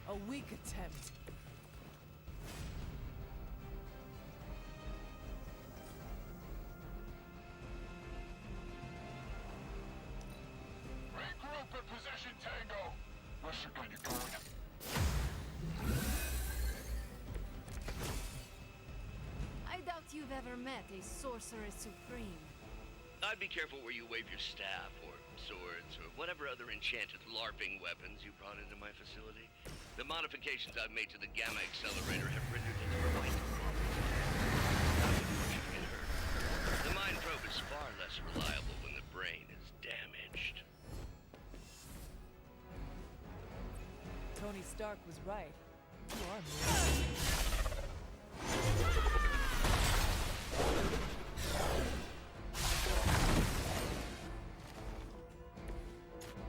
A weak attempt. Regroup at position, Tango. Where's your gun? You going? I doubt you've ever met a sorcerer supreme. I'd be careful where you wave your staff, or swords, or whatever other enchanted LARPing weapons you brought into my facility. The modifications I've made to the Gamma Accelerator have rendered it quite impossible. I wouldn't want you to get hurt. The mind probe is far less reliable when the brain is damaged. Tony Stark was right. You are moving.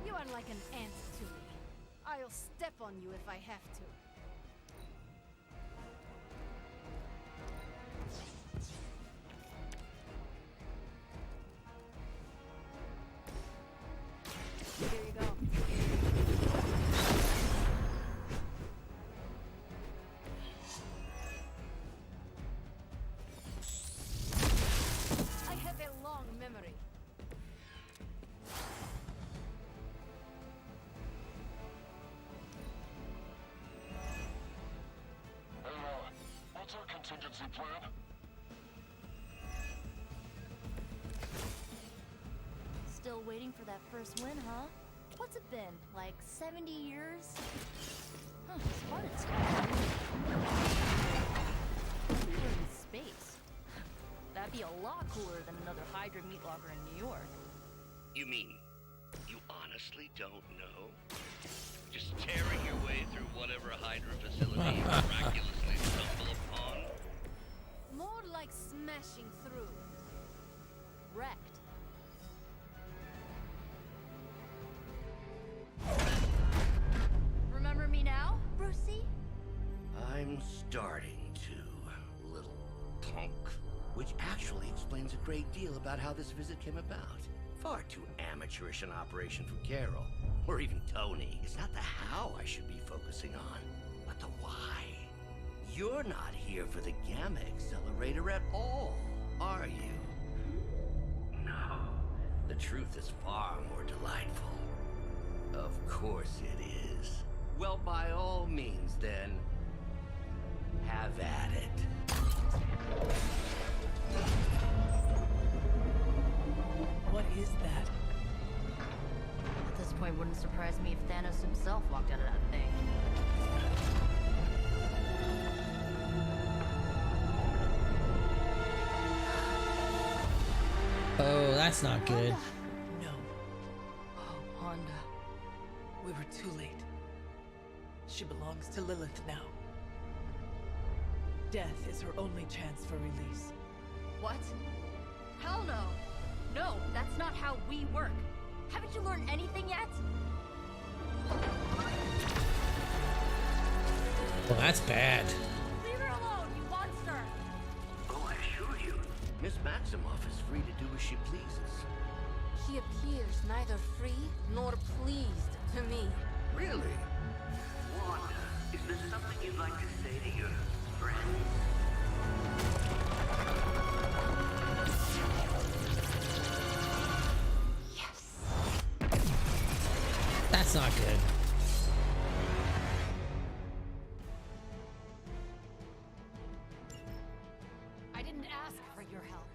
You are like an ant to me. I'll step on you if I have to. Here you go. I have a long memory. Hey, what's our contingency plan? Still waiting for that first win, huh? What's it been, like 70 years? Huh, Spartan's we were in space. That'd be a lot cooler than another Hydra meat locker in New York. You mean, you honestly don't know? Just tearing your way through whatever Hydra facility you miraculously stumble upon? More like smashing through. Wrecked. Remember me now, Brucey? I'm starting to, little punk. Which actually explains a great deal about how this visit came about. Far too amateurish an operation for Carol, or even Tony. It's not the how I should be focusing on, but the why. You're not here for the Gamma Accelerator at all, are you? No. The truth is far more delightful. Of course it is. Well, by all means, then, have at it. What is that? At this point, wouldn't surprise me if Thanos himself walked out of that thing. Oh, that's not good. No. Oh, Wanda. We were too late. She belongs to Lilith now. Death is her only chance for release. What? Hell no! No, that's not how we work. Haven't you learned anything yet? Well, that's bad. Leave her alone, you monster! Oh, I assure you, Miss Maximoff is free to do as she pleases. She appears neither free nor pleased to me. Really? Wanda, is there something you'd like to say to your friends? That's not good. I didn't ask for your help.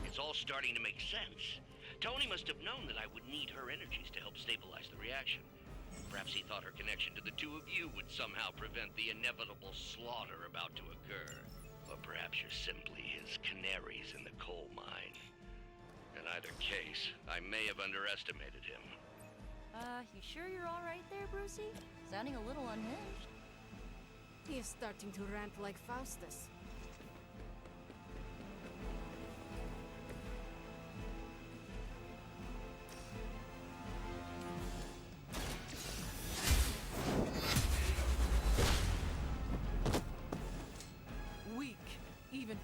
It's all starting to make sense. Tony must have known that I would need her energies to help stabilize the reaction. Perhaps he thought her connection to the two of you would somehow prevent the inevitable slaughter about to occur. Or perhaps you're simply his canaries in the coal mine. In either case, I may have underestimated him. You sure you're all right there, Brucey? Sounding a little unhinged. He is starting to rant like Faustus.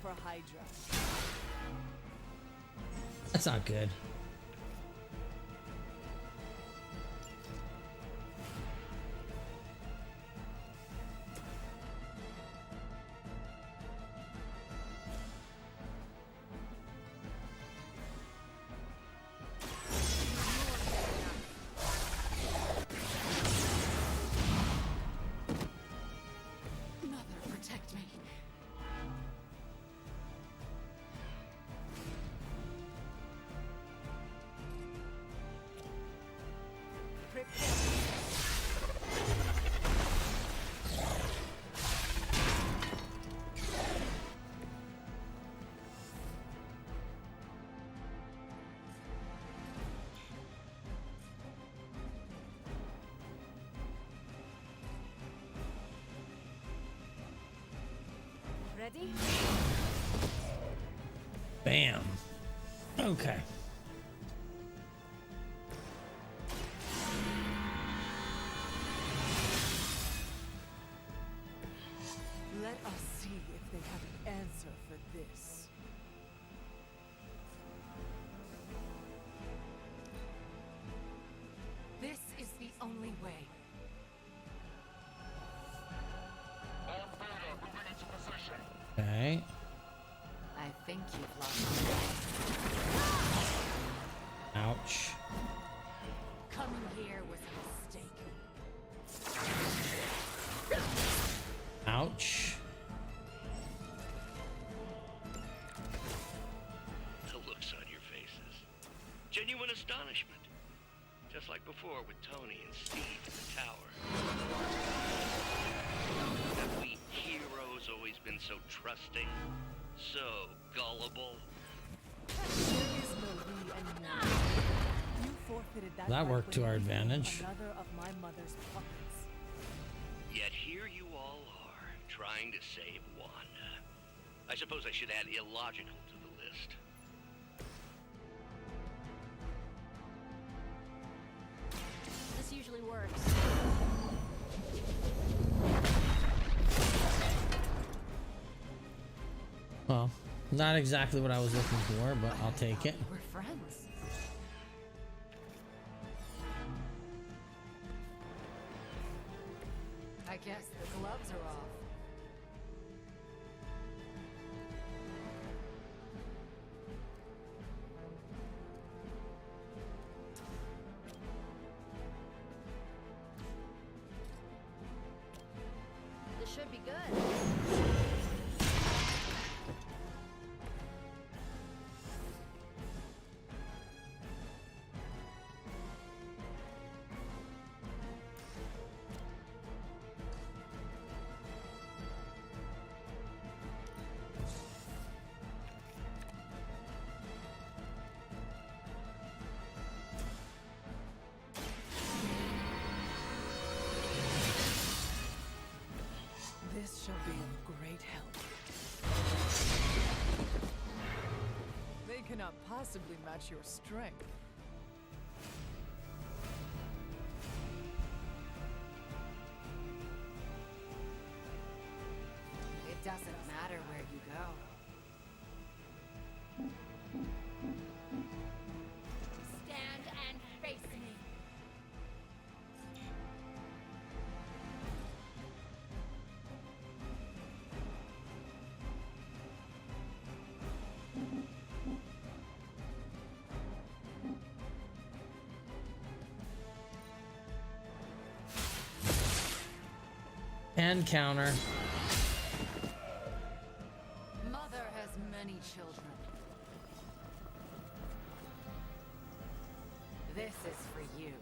for Hydra. That's not good. Ready? Bam. Okay. Let us see if they have an answer for this. This is the only way. Okay. I think you've lost. Ouch. Coming here was a mistake. Ouch. The looks on your faces. Genuine astonishment. Just like before with Tony and Steve in the tower. Have we heroes always been so trusting? So gullible? There is no we anymore. You forfeited that. That fight worked to when our you became advantage. Another of my mother's puppets. Yet here you all are, trying to save Wanda. I suppose I should add illogical to the list. This usually works. Well, not exactly what I was looking for, but I'll take it. We're friends. I guess the gloves are off. This should be good. This shall be of great help. They cannot possibly match your strength. It doesn't matter where you go. Stand and face me. And counter. Mother has many children. This is for you.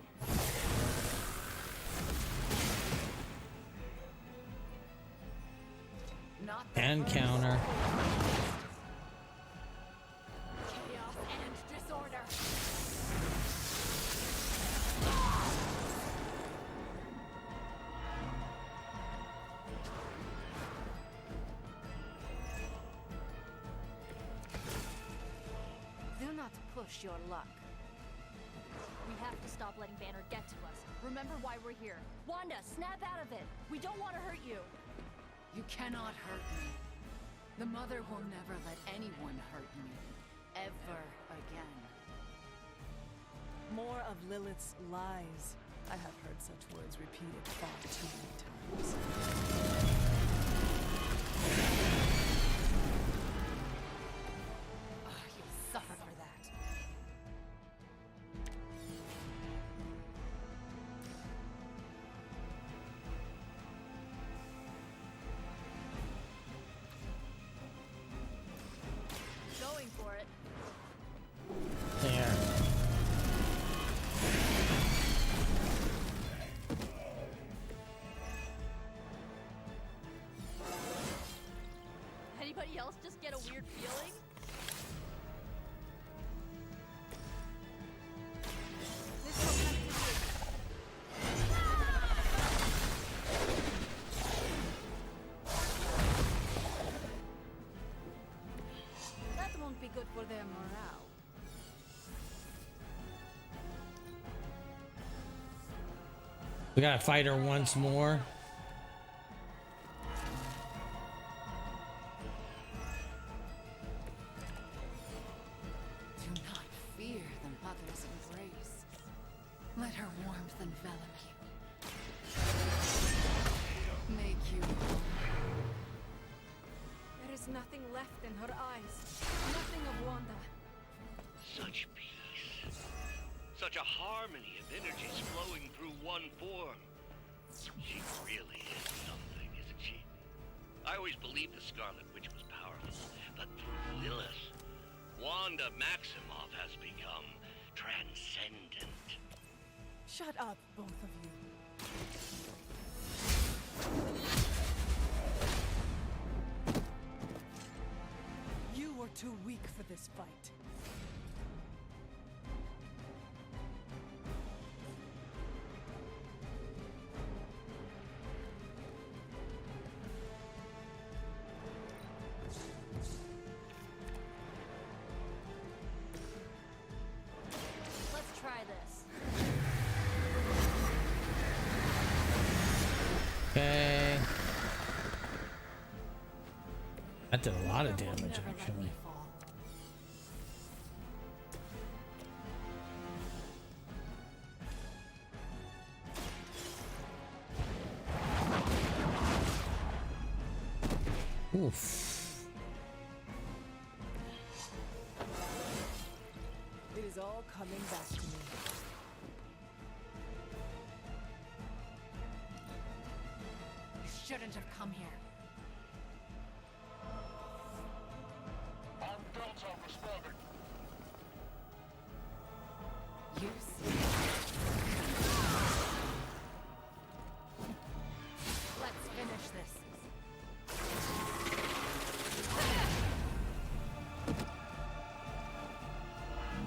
Not the And first. counter. Chaos and disorder. Do not push your luck. We have to stop letting Banner get to us. Remember why we're here. Wanda, snap out of it. We don't want to hurt you. You cannot hurt me. The Mother will never let anyone hurt me. Ever again. More of Lilith's lies. I have heard such words repeated far too many times. You'll suffer for that. Going for it. There. Anybody else just get a weird feeling? That won't be good for their morale. We gotta fight her once more. Do not fear the Mother's embrace. Let her warmth envelop you. Make you whole. There is nothing left in her eyes. Nothing of Wanda. Such peace. Such a harmony of energies flowing through one form. She really is something, isn't she? I always believed the Scarlet Witch was powerful, but through Lilith, Wanda Maximoff has become transcendent. Shut up, both of you. You were too weak for this fight. Let's try this. Okay. That did a lot of damage, actually. Oof. It is all coming back to me. You shouldn't have come here. You see. Let's finish this.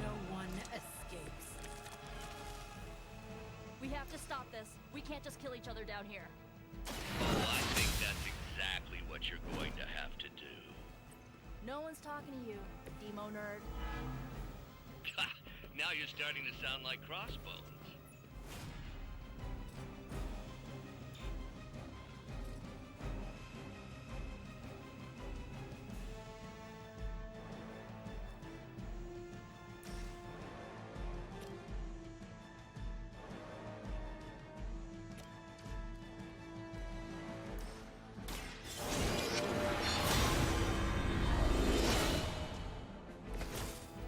No one escapes. We have to stop this. We can't just kill each other down here. Oh, I think that's exactly what you're going to have to do. No one's talking to you, Demo nerd. Now you're starting to sound like Crossbones.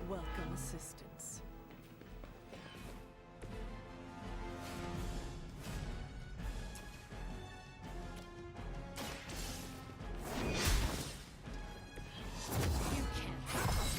Welcome assistance. You can't help us.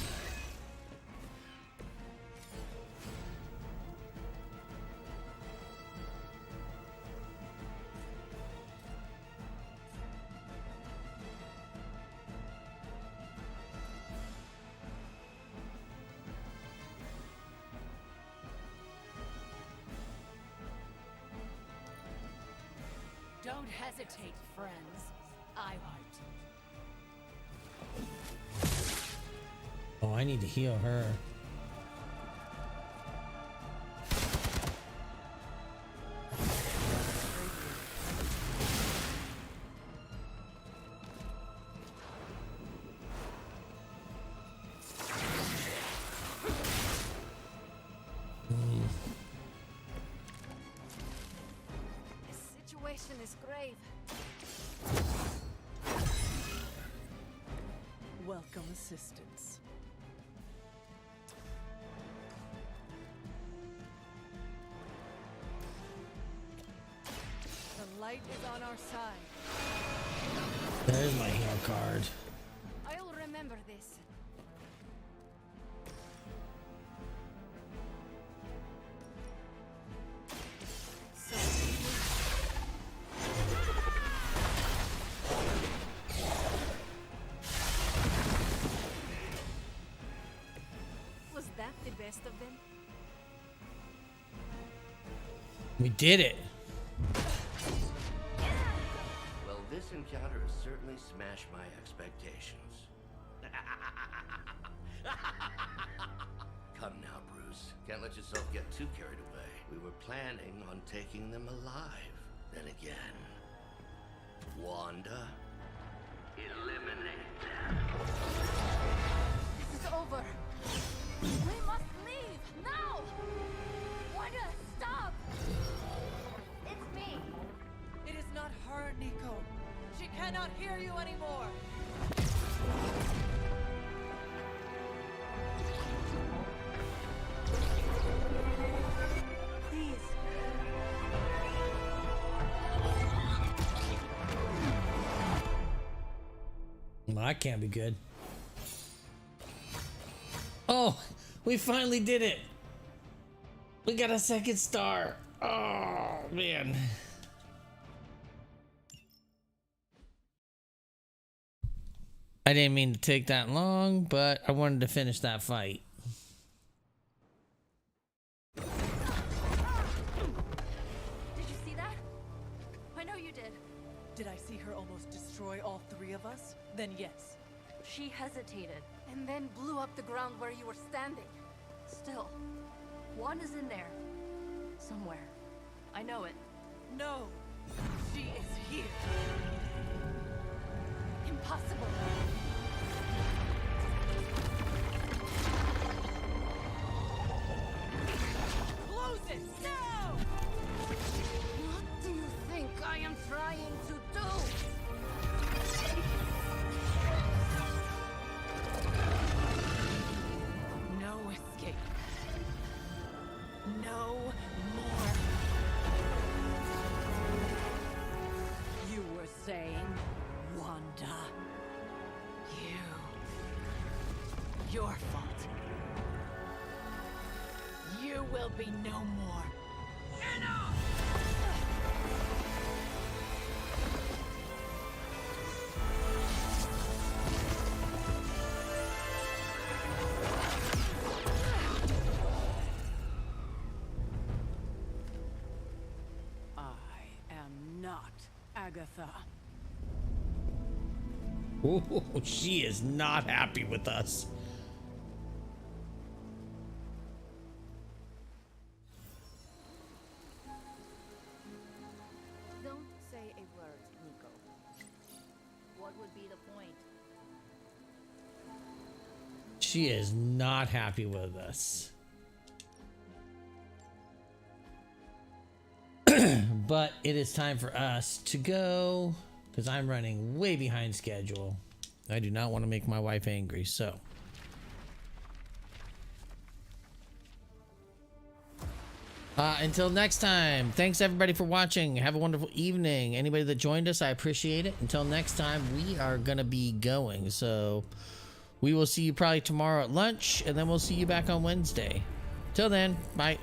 Don't hesitate, friends. I won't. Oh, I need to heal her. situation is grave. Welcome assistance. The light is on our side. There's my heal card. I'll remember this. Was that the best of them? We did it. Well, this encounter has certainly smashed my expectations. Come now, Bruce. Can't let yourself get too carried away. We were planning on taking them alive. Then again, Wanda? Eliminate them. This is over. We must leave now! Wanda, stop! It's me. It is not her, Nico. She cannot hear you anymore. Please. Well, that can't be good. Oh, we finally did it. We got a second star. Oh, man. I didn't mean to take that long, but I wanted to finish that fight. Did you see that? I know you did. Did I see her almost destroy all three of us? Then yes. She hesitated. And then blew up the ground where you were standing. Still, Wanda's in there. Somewhere. I know it. No. She is here. Impossible. Close it now! What do you think I am trying to do? No escape. No more. You were saying, Wanda. Your fault. You will be no more. Enough! I am not Agatha. Oh, she is not happy with us. Don't say a word, Nico. What would be the point? She is not happy with us. But it is time for us to go because I'm running way behind schedule. I do not want to make my wife angry, so. Until next time, thanks everybody for watching. Have a wonderful evening. Anybody that joined us, I appreciate it. Until next time, we are going to be going. So we will see you probably tomorrow at lunch, and then we'll see you back on Wednesday. Till then, bye.